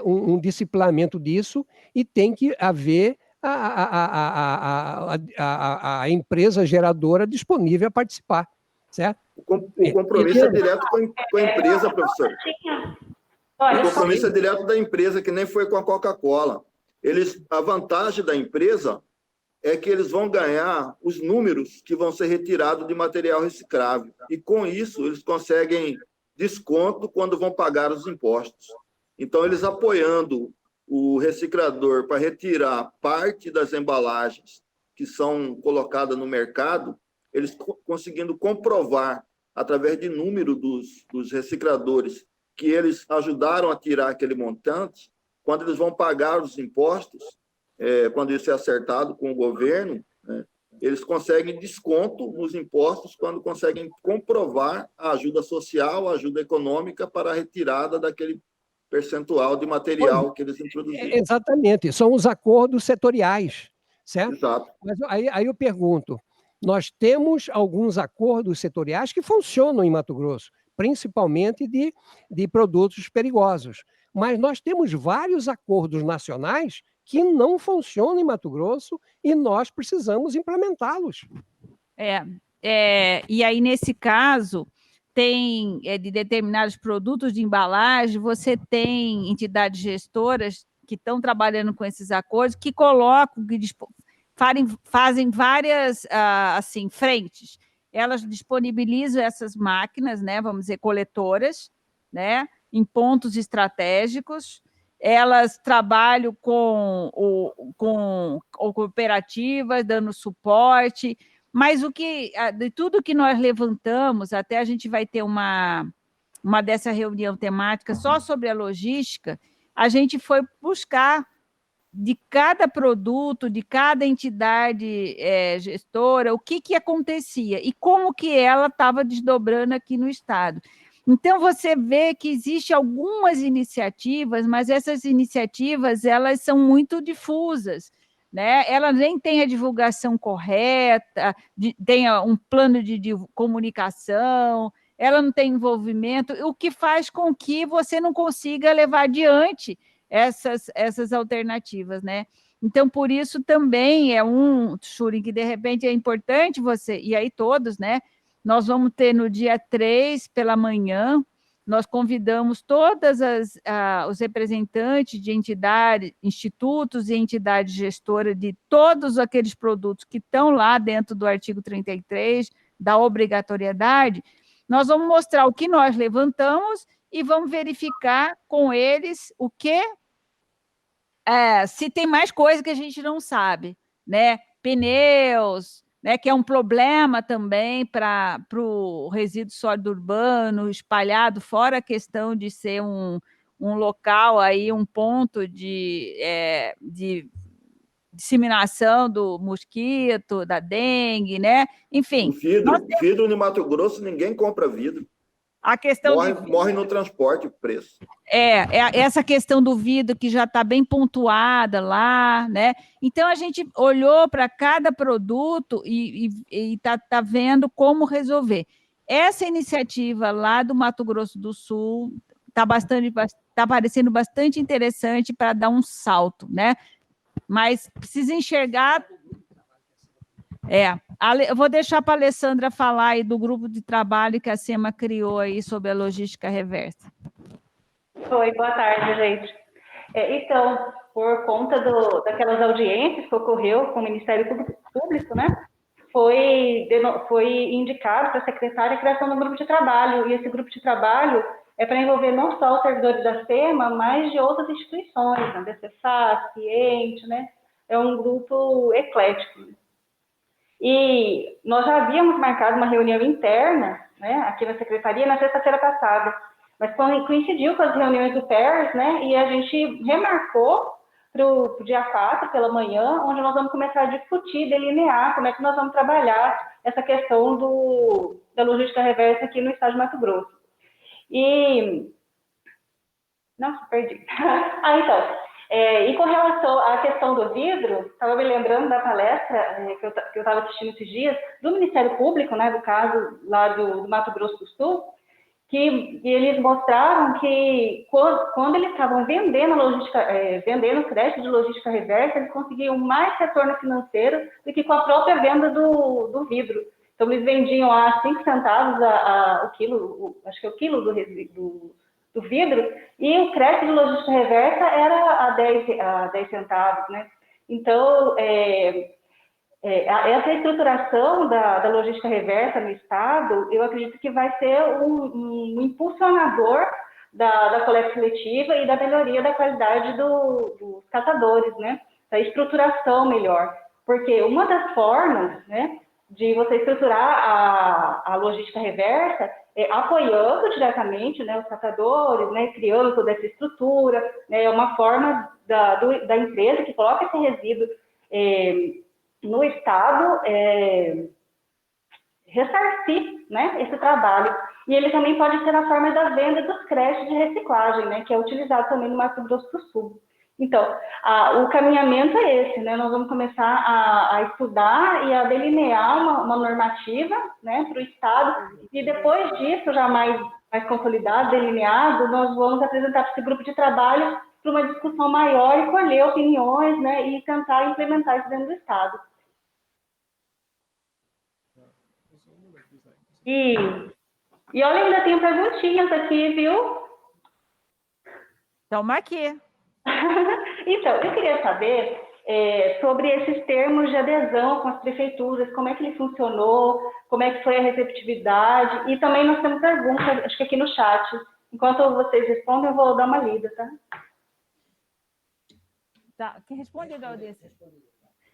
um disciplinamento disso e tem que haver a empresa geradora disponível a participar, certo? O compromisso é direto com a empresa, professor. O compromisso é direto da empresa, que nem foi com a Coca-Cola. A vantagem da empresa é que eles vão ganhar os números que vão ser retirados de material reciclável. E, com isso, eles conseguem desconto quando vão pagar os impostos. Então, eles apoiando o reciclador para retirar parte das embalagens que são colocadas no mercado, eles conseguindo comprovar, através de número dos recicladores, que eles ajudaram a tirar aquele montante, quando eles vão pagar os impostos, quando isso é acertado com o governo, né, eles conseguem desconto nos impostos quando conseguem comprovar a ajuda social, a ajuda econômica para a retirada daquele percentual de material que eles introduziram. Exatamente, são os acordos setoriais, certo? Exato. Mas aí eu pergunto, nós temos alguns acordos setoriais que funcionam em Mato Grosso, principalmente de produtos perigosos, mas nós temos vários acordos nacionais que não funcionam em Mato Grosso e nós precisamos implementá-los. E aí, nesse caso, tem de determinados produtos de embalagem, você tem entidades gestoras que estão trabalhando com esses acordos, que colocam, que fazem várias assim, frentes. Elas disponibilizam essas máquinas, né, vamos dizer, coletoras, né, em pontos estratégicos. Elas trabalham com cooperativas, dando suporte, mas de tudo que nós levantamos, até a gente vai ter uma dessa reunião temática só sobre a logística, a gente foi buscar de cada produto, de cada entidade gestora, o que acontecia e como que ela estava desdobrando aqui no Estado. Então, você vê que existem algumas iniciativas, mas essas iniciativas elas são muito difusas, né? Ela nem tem a divulgação correta, tem um plano de comunicação, ela não tem envolvimento, o que faz com que você não consiga levar adiante essas alternativas, né? Então, por isso também Schuring, que de repente é importante você, e aí todos, né? Nós vamos ter no dia 3, pela manhã, nós convidamos todos os representantes de entidades, institutos e entidades gestoras de todos aqueles produtos que estão lá dentro do artigo 33, da obrigatoriedade. Nós vamos mostrar o que nós levantamos e vamos verificar com eles o que se tem mais coisa que a gente não sabe, né? Pneus, né? Que é um problema também para o resíduo sólido urbano espalhado, fora a questão de ser um local aí, um ponto de disseminação do mosquito, da dengue, né? Enfim. O vidro no Mato Grosso, ninguém compra vidro. A questão morre no transporte o preço. Essa questão do vidro que já está bem pontuada lá, né? Então, a gente olhou para cada produto e está vendo como resolver. Essa iniciativa lá do Mato Grosso do Sul está parecendo bastante interessante para dar um salto, né? Mas precisa enxergar... eu vou deixar para a Alessandra falar aí do grupo de trabalho que a SEMA criou aí sobre a logística reversa. Oi, boa tarde, gente. Então, por conta daquelas audiências que ocorreu com o Ministério Público, né, foi indicado para a secretária a criação de um grupo de trabalho, e esse grupo de trabalho é para envolver não só os servidores da SEMA, mas de outras instituições, a DCFA, Ciente, né, é um grupo eclético. E nós já havíamos marcado uma reunião interna, né, aqui na secretaria, na sexta-feira passada, mas coincidiu com as reuniões do PERS, né, e a gente remarcou para o dia 4, pela manhã, onde nós vamos começar a discutir, delinear como é que nós vamos trabalhar essa questão da logística reversa aqui no estado de Mato Grosso. Nossa, perdi. Então... e com relação à questão do vidro, estava me lembrando da palestra que eu estava assistindo esses dias, do Ministério Público, né, do caso lá do Mato Grosso do Sul, que eles mostraram que quando eles estavam vendendo vendendo crédito de logística reversa, eles conseguiam mais retorno financeiro do que com a própria venda do vidro. Então, eles vendiam a 5 centavos o quilo, acho que é o quilo do vidro, e o crédito de logística reversa era a 10 centavos, né? Então, essa estruturação da logística reversa no Estado, eu acredito que vai ser um impulsionador da coleta seletiva e da melhoria da qualidade dos catadores, né? Da estruturação melhor. Porque uma das formas, né, de você estruturar a logística reversa apoiando diretamente, né, os catadores, né, criando toda essa estrutura, né, é uma forma da empresa que coloca esse resíduo no Estado ressarcir, né, esse trabalho. E ele também pode ser na forma da venda dos créditos de reciclagem, né, que é utilizado também no Mato Grosso do Sul. Então, o caminhamento é esse, né? Nós vamos começar a estudar e a delinear uma normativa, né, para o Estado, e depois disso, já mais consolidado, delineado, nós vamos apresentar para esse grupo de trabalho para uma discussão maior e colher opiniões, né, e tentar implementar isso dentro do Estado. E olha, ainda tenho perguntinhas aqui, viu? Toma aqui. Então, eu queria saber sobre esses termos de adesão com as prefeituras, como é que ele funcionou, como é que foi a receptividade, e também nós temos perguntas, acho que aqui no chat. Enquanto vocês respondem, eu vou dar uma lida, tá? Tá, quem responde, Galdês?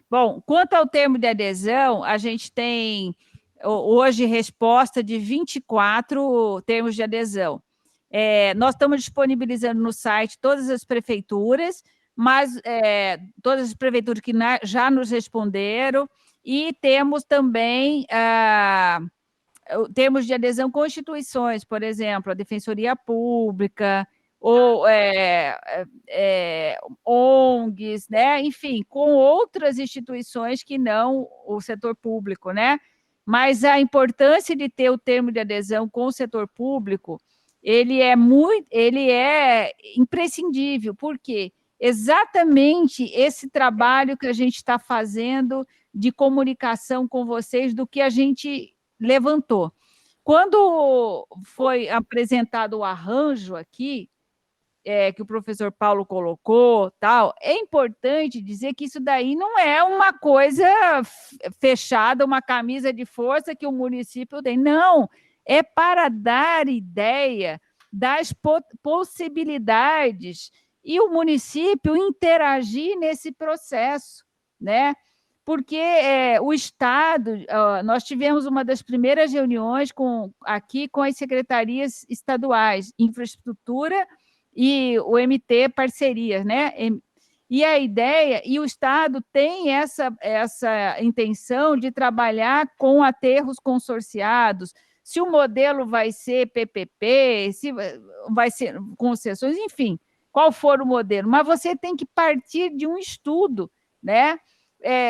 Bom, quanto ao termo de adesão, a gente tem hoje resposta de 24 termos de adesão. Nós estamos disponibilizando no site todas as prefeituras, mas todas as prefeituras que já nos responderam, e temos também termos de adesão com instituições, por exemplo, a Defensoria Pública, ou ONGs, né? Enfim, com outras instituições que não o setor público, né? Mas a importância de ter o termo de adesão com o setor público, ele é imprescindível, porque exatamente esse trabalho que a gente está fazendo de comunicação com vocês, do que a gente levantou. Quando foi apresentado o arranjo aqui, que o professor Paulo colocou, tal, é importante dizer que isso daí não é uma coisa fechada, uma camisa de força que o município tem. Não, é para dar ideia das possibilidades e o município interagir nesse processo, né? Porque o Estado, nós tivemos uma das primeiras reuniões aqui com as secretarias estaduais, infraestrutura e o MT parcerias, né? E a ideia, e o Estado tem essa intenção de trabalhar com aterros consorciados, se o modelo vai ser PPP, se vai ser concessões, enfim, qual for o modelo, mas você tem que partir de um estudo, né?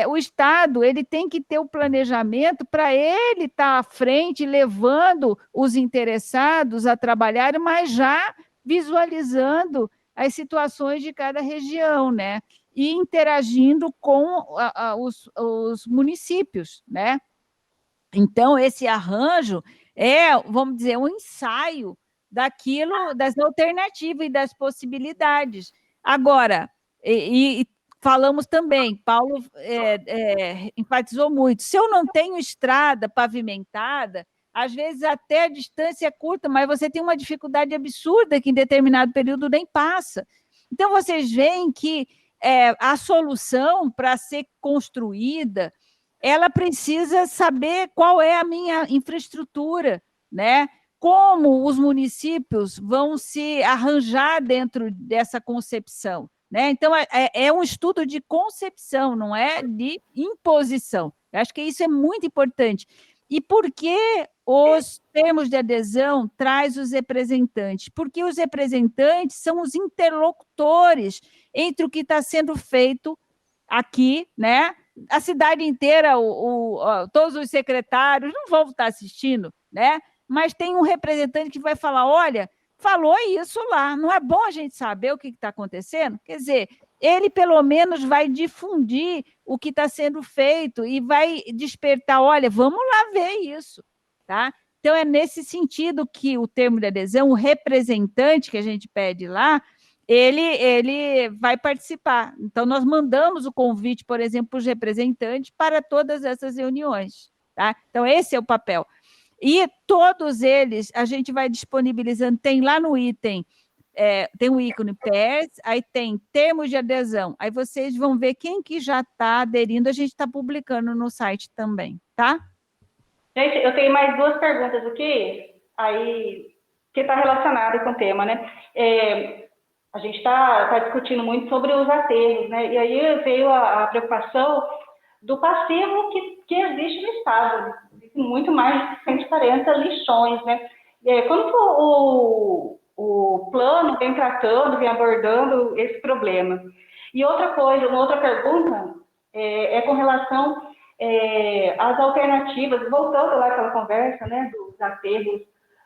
O Estado ele tem que ter o planejamento para ele estar à frente, levando os interessados a trabalhar, mas já visualizando as situações de cada região, né? E interagindo com os municípios, né? Então, esse arranjo vamos dizer, um ensaio daquilo, das alternativas e das possibilidades. Agora, falamos também, Paulo enfatizou muito, se eu não tenho estrada pavimentada, às vezes até a distância é curta, mas você tem uma dificuldade absurda que em determinado período nem passa. Então, vocês veem que a solução para ser construída, ela precisa saber qual é a minha infraestrutura, né? Como os municípios vão se arranjar dentro dessa concepção, né? Então, é um estudo de concepção, não é de imposição. Eu acho que isso é muito importante. E por que os termos de adesão traz os representantes? Porque os representantes são os interlocutores entre o que está sendo feito aqui, né? A cidade inteira, todos os secretários não vão estar assistindo, né? Mas tem um representante que vai falar, olha, falou isso lá, não é bom a gente saber o que está acontecendo? Quer dizer, ele pelo menos vai difundir o que está sendo feito e vai despertar, olha, vamos lá ver isso, tá? Então, é nesse sentido que o termo de adesão, o representante que a gente pede lá, ele vai participar. Então, nós mandamos o convite, por exemplo, para os representantes para todas essas reuniões, tá? Então, esse é o papel. E todos eles, a gente vai disponibilizando, tem lá no item, tem o ícone PERS, aí tem termos de adesão, aí vocês vão ver quem que já está aderindo, a gente está publicando no site também, tá? Gente, eu tenho mais duas perguntas aqui, aí, que está relacionada com o tema, né? A gente está discutindo muito sobre os aterros, né? E aí veio a preocupação do passivo que existe no Estado. Existem muito mais de 140 lixões, né? Como o plano vem tratando, vem abordando esse problema? E outra coisa, uma outra pergunta é com relação às alternativas, voltando lá àquela conversa, né, dos aterros,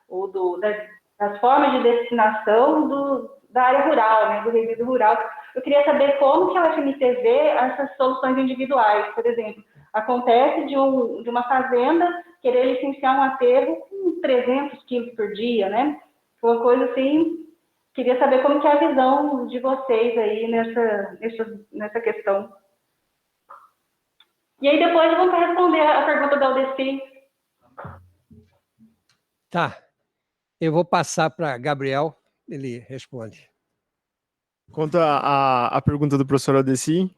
ou das formas de destinação da área rural, né, do resíduo rural. Eu queria saber como que a UFMT vê essas soluções individuais, por exemplo, Acontece de uma fazenda querer licenciar um aterro com 300 quilos por dia, né? Foi uma coisa assim, queria saber como que é a visão de vocês aí nessa questão. E aí depois eu vou responder a pergunta da Aldeci. Tá. Eu vou passar para Gabriel, ele responde. Quanto à pergunta do professor Aldeci,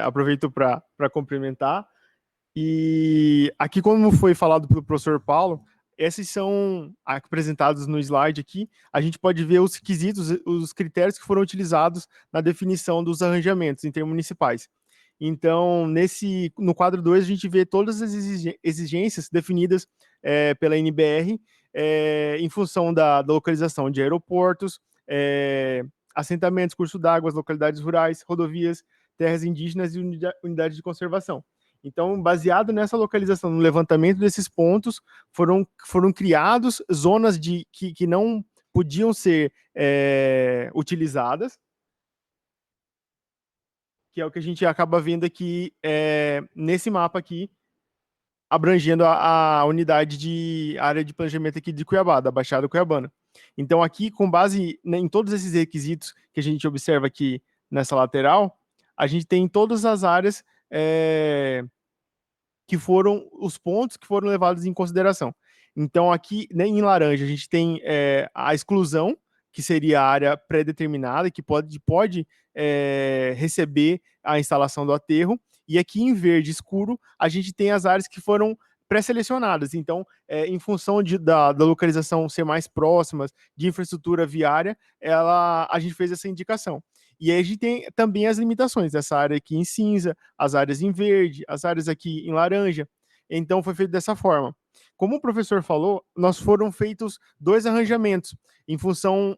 aproveito para complementar. E aqui, como foi falado pelo professor Paulo, esses são apresentados no slide aqui. A gente pode ver os requisitos, os critérios que foram utilizados na definição dos arranjamentos intermunicipais. Então, no quadro 2, a gente vê todas as exigências definidas pela NBR em função da localização de aeroportos, assentamentos, curso d'água, localidades rurais, rodovias, terras indígenas e unidades de conservação. Então, baseado nessa localização, no levantamento desses pontos, foram criados zonas que não podiam ser utilizadas, que é o que a gente acaba vendo aqui nesse mapa aqui, abrangendo a unidade de área de planejamento aqui de Cuiabá, da Baixada Cuiabana. Então, aqui, com base em todos esses requisitos que a gente observa aqui nessa lateral, a gente tem todas as áreas que foram os pontos que foram levados em consideração. Então, aqui em laranja, a gente tem a exclusão, que seria a área pré-determinada, que pode receber a instalação do aterro, e aqui em verde escuro, a gente tem as áreas que foram pré-selecionadas. Então, em função da localização ser mais próximas, de infraestrutura viária, a gente fez essa indicação. E aí a gente tem também as limitações, essa área aqui em cinza, as áreas em verde, as áreas aqui em laranja. Então, foi feito dessa forma. Como o professor falou, foram feitos 2 arranjamentos em função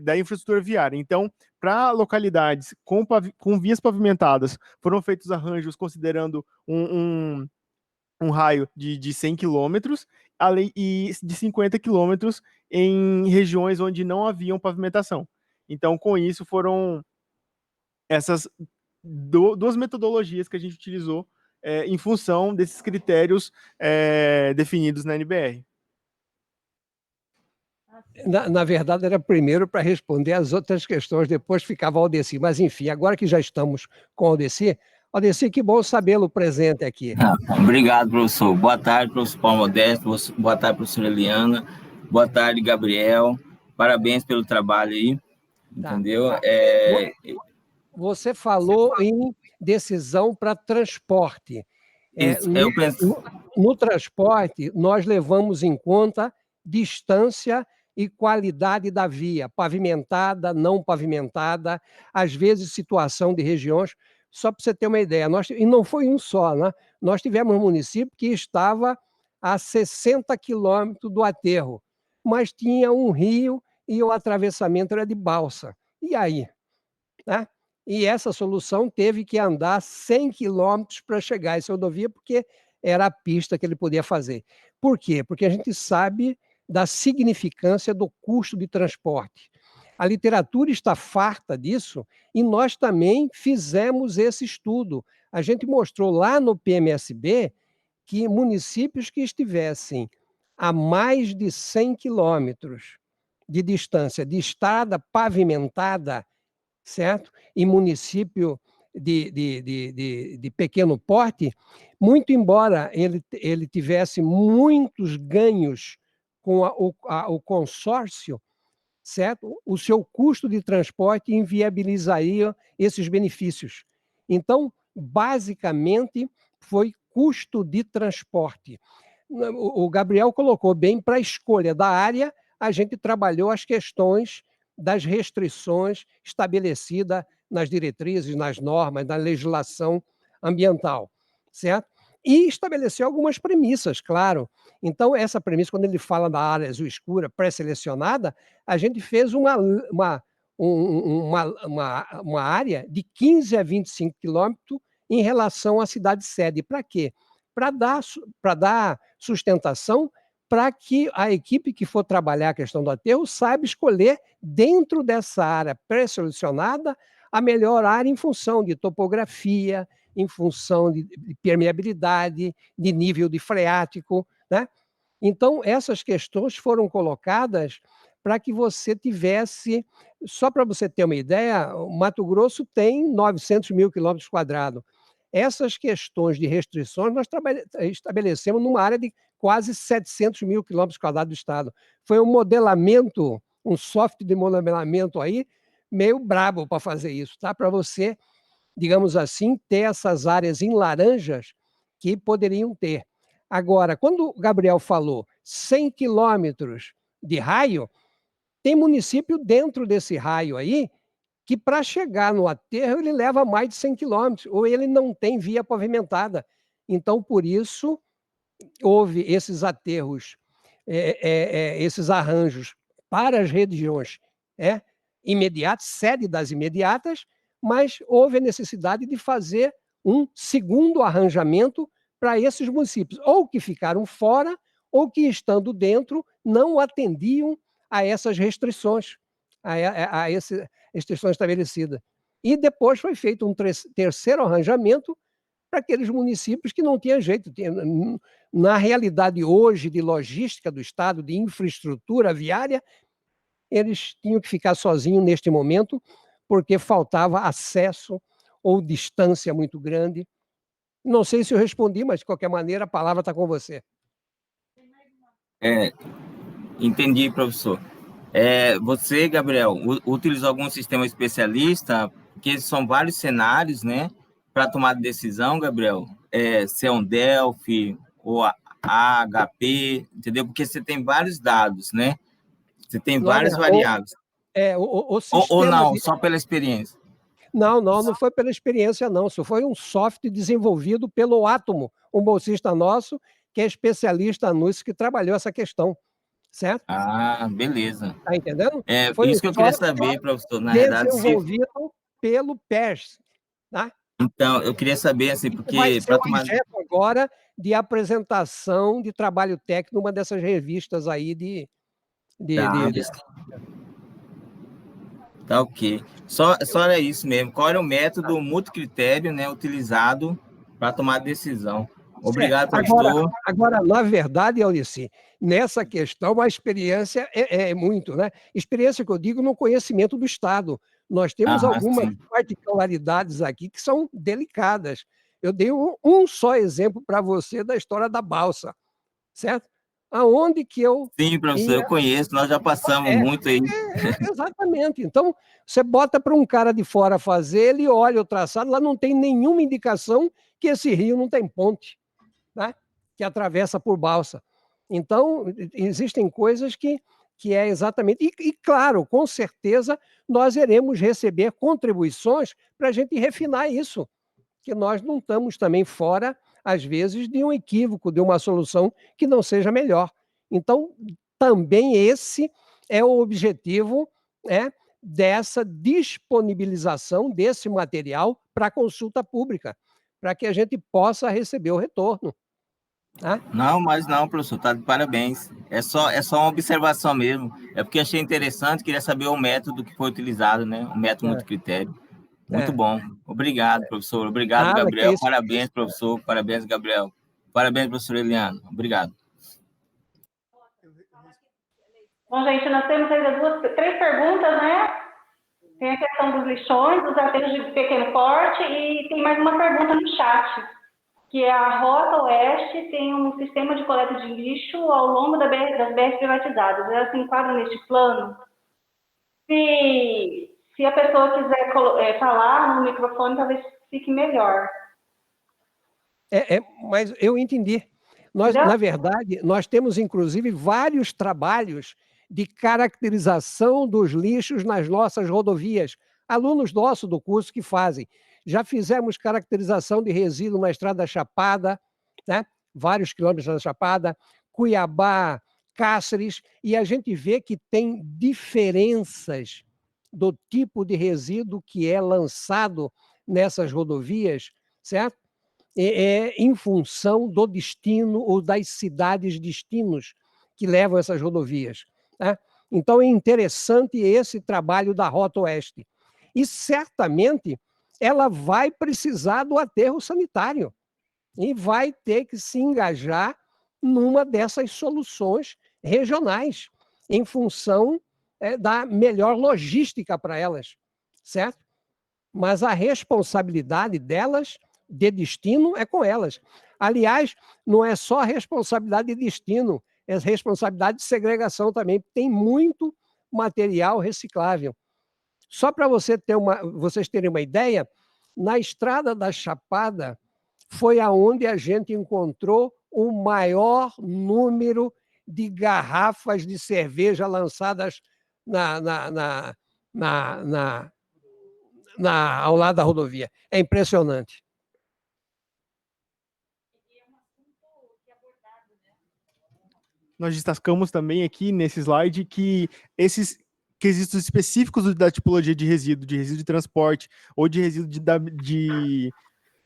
da infraestrutura viária. Então, para localidades com vias pavimentadas, foram feitos arranjos considerando um raio de 100 quilômetros e de 50 quilômetros em regiões onde não haviam pavimentação. Então, com isso, foram essas 2 metodologias que a gente utilizou em função desses critérios definidos na NBR. Na verdade, era primeiro para responder as outras questões, depois ficava o Aldeci. Mas, enfim, agora que já estamos com o Aldeci, que bom sabê-lo presente aqui. Obrigado, professor. Boa tarde, professor Paulo Modesto. Boa tarde, professora Eliana. Boa tarde, Gabriel. Parabéns pelo trabalho aí. Entendeu? Você falou em decisão para transporte. No transporte, nós levamos em conta distância e qualidade da via, pavimentada, não pavimentada, às vezes situação de regiões. Só para você ter uma ideia, e não foi um só, né? Nós tivemos um município que estava a 60 quilômetros do aterro, mas tinha um rio e o atravessamento era de balsa. E aí? Né? E essa solução teve que andar 100 quilômetros para chegar a essa rodovia, porque era a pista que ele podia fazer. Por quê? Porque a gente sabe da significância do custo de transporte. A literatura está farta disso e nós também fizemos esse estudo. A gente mostrou lá no PMSB que municípios que estivessem a mais de 100 quilômetros de distância de estrada pavimentada, certo? E município de pequeno porte, muito embora ele tivesse muitos ganhos com o consórcio, certo? O seu custo de transporte inviabilizaria esses benefícios. Então, basicamente, foi custo de transporte. O Gabriel colocou bem, para a escolha da área, a gente trabalhou as questões das restrições estabelecidas nas diretrizes, nas normas, na legislação ambiental, certo? E estabeleceu algumas premissas, claro. Então, essa premissa, quando ele fala da área azul escura pré-selecionada, a gente fez uma área de 15 a 25 quilômetros em relação à cidade-sede. Para quê? Para dar sustentação para que a equipe que for trabalhar a questão do aterro saiba escolher, dentro dessa área pré-selecionada, a melhor área em função de topografia, em função de permeabilidade, de nível de freático, né? Então, essas questões foram colocadas para que você tivesse, só para você ter uma ideia, o Mato Grosso tem 900 mil quilômetros quadrados. Essas questões de restrições nós estabelecemos numa área de quase 700 mil quilômetros quadrados do estado. Foi um modelamento, um software de modelamento aí, meio brabo para fazer isso, tá? Para você, digamos assim, ter essas áreas em laranjas que poderiam ter. Agora, quando o Gabriel falou 100 quilômetros de raio, tem município dentro desse raio aí que para chegar no aterro ele leva mais de 100 quilômetros, ou ele não tem via pavimentada. Então, por isso, houve esses aterros, esses arranjos para as regiões imediatas, sede das imediatas, mas houve a necessidade de fazer um segundo arranjamento para esses municípios, ou que ficaram fora, ou que, estando dentro, não atendiam a essas restrições, a essas restrições estabelecidas. E depois foi feito um terceiro arranjamento para aqueles municípios que não tinham jeito. Na realidade hoje de logística do Estado, de infraestrutura viária, eles tinham que ficar sozinhos neste momento, porque faltava acesso ou distância muito grande. Não sei se eu respondi, mas de qualquer maneira a palavra está com você. Entendi, professor. Você, Gabriel, utilizou algum sistema especialista, porque são vários cenários, né, para tomar decisão, Gabriel? Se é um Delphi ou AHP, entendeu? Porque você tem vários dados, né? Você tem várias variáveis. Ou não, só pela experiência? Não foi pela experiência, não. Isso foi um software desenvolvido pelo Átomo, um bolsista nosso, que é especialista nisso, que trabalhou essa questão, certo? Ah, beleza. Está entendendo? Foi isso que eu queria saber, professor. Na verdade, desenvolvido pelo PERS, tá? Então, eu queria saber, assim, porque... Vai ser objeto agora de apresentação de trabalho técnico numa dessas revistas aí Tá ok. Só era isso mesmo. Qual era o método multicritério, né, utilizado para tomar decisão? Obrigado, professor. Agora, na verdade, Aurici, nessa questão, a experiência é muito, né? Experiência que eu digo no conhecimento do Estado. Nós temos algumas particularidades aqui que são delicadas. Eu dei um só exemplo para você da história da balsa, certo? Aonde que eu... Sim, professor, eu conheço, nós já passamos muito aí. Exatamente. Então, você bota para um cara de fora fazer, ele olha o traçado, lá não tem nenhuma indicação que esse rio não tem ponte, né? Que atravessa por balsa. Então, existem coisas que é exatamente... E, claro, com certeza, nós iremos receber contribuições para a gente refinar isso, que nós não estamos também fora, às vezes, de um equívoco, de uma solução que não seja melhor. Então, também esse é o objetivo dessa disponibilização desse material para consulta pública, para que a gente possa receber o retorno. Tá? Não, mas não, professor, tá de parabéns. É só uma observação mesmo. É porque achei interessante, queria saber o método que foi utilizado, né? O método multicritério. Muito bom. Obrigado, professor. Obrigado, Gabriel. Parabéns, professor. Parabéns, Gabriel. Parabéns, professor Eliana. Obrigado. Bom, gente, nós temos ainda 3 perguntas, né? Tem a questão dos lixões, dos aterros de pequeno porte, e tem mais uma pergunta no chat, que é a Rota Oeste tem um sistema de coleta de lixo ao longo das BRs privatizadas. Ela se enquadra neste plano? Se a pessoa quiser falar no microfone, talvez fique melhor. Mas eu entendi. Na verdade, nós temos, inclusive, vários trabalhos de caracterização dos lixos nas nossas rodovias. Alunos nossos do curso que fazem. Já fizemos caracterização de resíduo na Estrada Chapada, né? Vários quilômetros da Chapada, Cuiabá, Cáceres, e a gente vê que tem diferenças do tipo de resíduo que é lançado nessas rodovias, certo? Em função do destino ou das cidades destinos que levam essas rodovias. Tá? Então, é interessante esse trabalho da Rota Oeste. E, certamente, ela vai precisar do aterro sanitário e vai ter que se engajar numa dessas soluções regionais, em função da melhor logística para elas, certo? Mas a responsabilidade delas, de destino, é com elas. Aliás, não é só responsabilidade de destino, é responsabilidade de segregação também, porque tem muito material reciclável. Só para vocês terem uma ideia, na Estrada da Chapada foi aonde a gente encontrou o maior número de garrafas de cerveja lançadas ao lado da rodovia. É impressionante. Nós destacamos também aqui nesse slide que esses quesitos específicos da tipologia de resíduo de transporte ou de resíduo de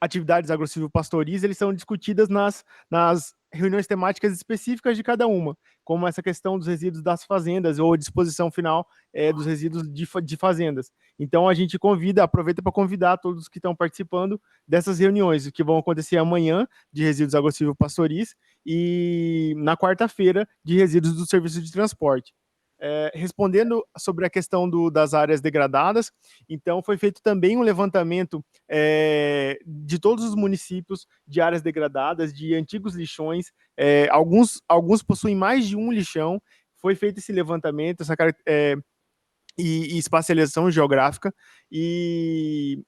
atividades agrossilvopastoris, eles são discutidas nas reuniões temáticas específicas de cada uma, como essa questão dos resíduos das fazendas ou a disposição final dos resíduos de fazendas. Então, a gente aproveita para convidar todos que estão participando dessas reuniões, que vão acontecer amanhã, de resíduos agrossilvopastoris, e na quarta-feira, de resíduos do serviço de transporte. Respondendo sobre a questão das áreas degradadas, então foi feito também um levantamento de todos os municípios de áreas degradadas, de antigos lixões, alguns possuem mais de um lixão, foi feito esse levantamento, e espacialização geográfica, e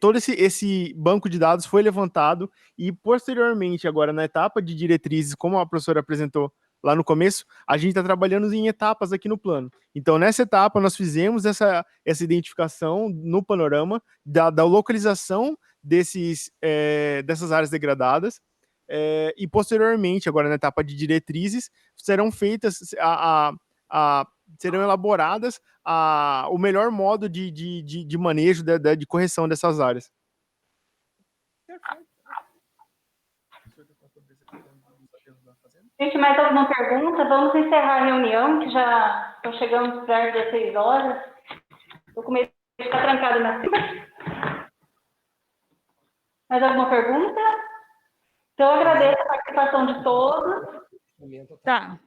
todo esse banco de dados foi levantado, e posteriormente, agora na etapa de diretrizes, como a professora apresentou lá no começo, a gente está trabalhando em etapas aqui no plano. Então, nessa etapa, nós fizemos essa identificação no panorama da localização dessas áreas degradadas, e posteriormente, agora na etapa de diretrizes, serão feitas, serão elaboradas o melhor modo de manejo, de correção dessas áreas. Gente, mais alguma pergunta? Vamos encerrar a reunião, que já estão chegando perto das 6 horas. Estou com medo de ficar trancado na cima. Mais alguma pergunta? Então, eu agradeço a participação de todos. Tá.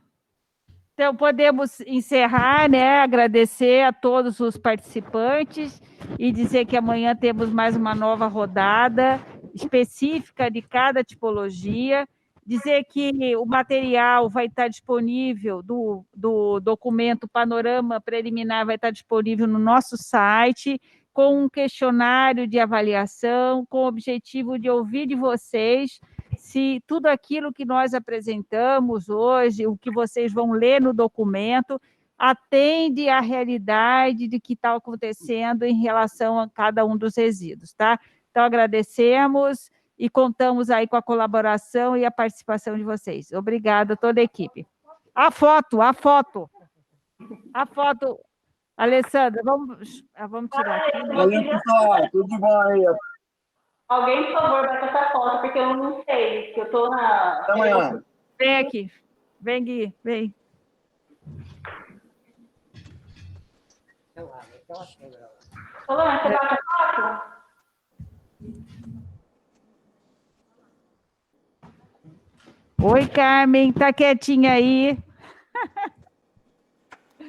Então, podemos encerrar, né? Agradecer a todos os participantes e dizer que amanhã temos mais uma nova rodada específica de cada tipologia. Dizer que o material vai estar disponível, do documento Panorama Preliminar vai estar disponível no nosso site, com um questionário de avaliação, com o objetivo de ouvir de vocês se tudo aquilo que nós apresentamos hoje, o que vocês vão ler no documento, atende à realidade de que está acontecendo em relação a cada um dos resíduos, tá? Então, agradecemos e contamos aí com a colaboração e a participação de vocês. Obrigada a toda a equipe. A foto. Alessandra, vamos tirar aqui. Valeu, pessoal. Tudo de bom aí. Alguém, por favor, vai com essa foto, porque eu não sei, que eu estou na... Até amanhã. Vem aqui. Vem, Gui, vem. Solane, você bate a foto? Oi, Carmen, tá quietinha aí?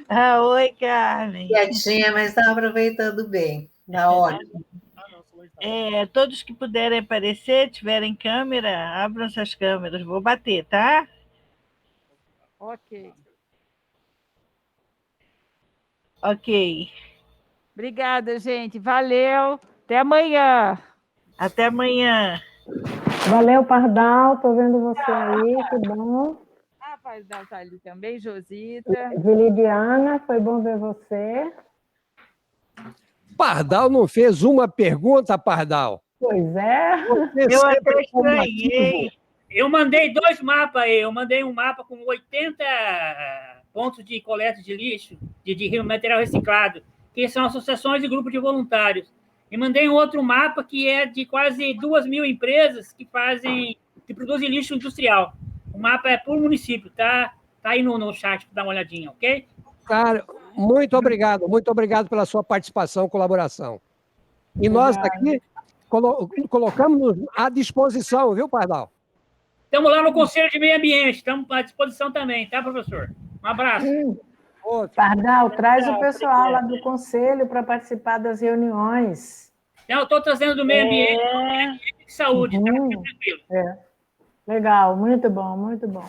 Oi, Carmen. Quietinha, mas está aproveitando bem. Está ótimo. Todos que puderem aparecer, tiverem câmera, abram suas câmeras. Vou bater, tá? Ok. Ok. Obrigada, gente. Valeu. Até amanhã. Até amanhã. Valeu, Pardal. Estou vendo você aí. Que bom. A Pardal está ali também, Josita. Vilidiana, foi bom ver você. Pardal não fez uma pergunta, Pardal. Pois é. Eu até estranhei. Eu mandei 2 mapas aí. Eu mandei um mapa com 80 pontos de coleta de lixo, de material reciclado, que são associações e grupos de voluntários. E mandei um outro mapa que é de quase 2.000 empresas que produzem lixo industrial. O mapa é por município, tá aí no chat para dar uma olhadinha, ok? Cara, muito obrigado pela sua participação e colaboração. E nós Obrigada. aqui colocamos à disposição, viu, Pardal? Estamos lá no Conselho de Meio Ambiente, estamos à disposição também, tá, professor? Um abraço. Pardal, traz o pessoal lá do conselho para participar das reuniões. Não, eu estou trazendo do meio ambiente e saúde, tá? Fica tranquilo. Legal, muito bom, muito bom.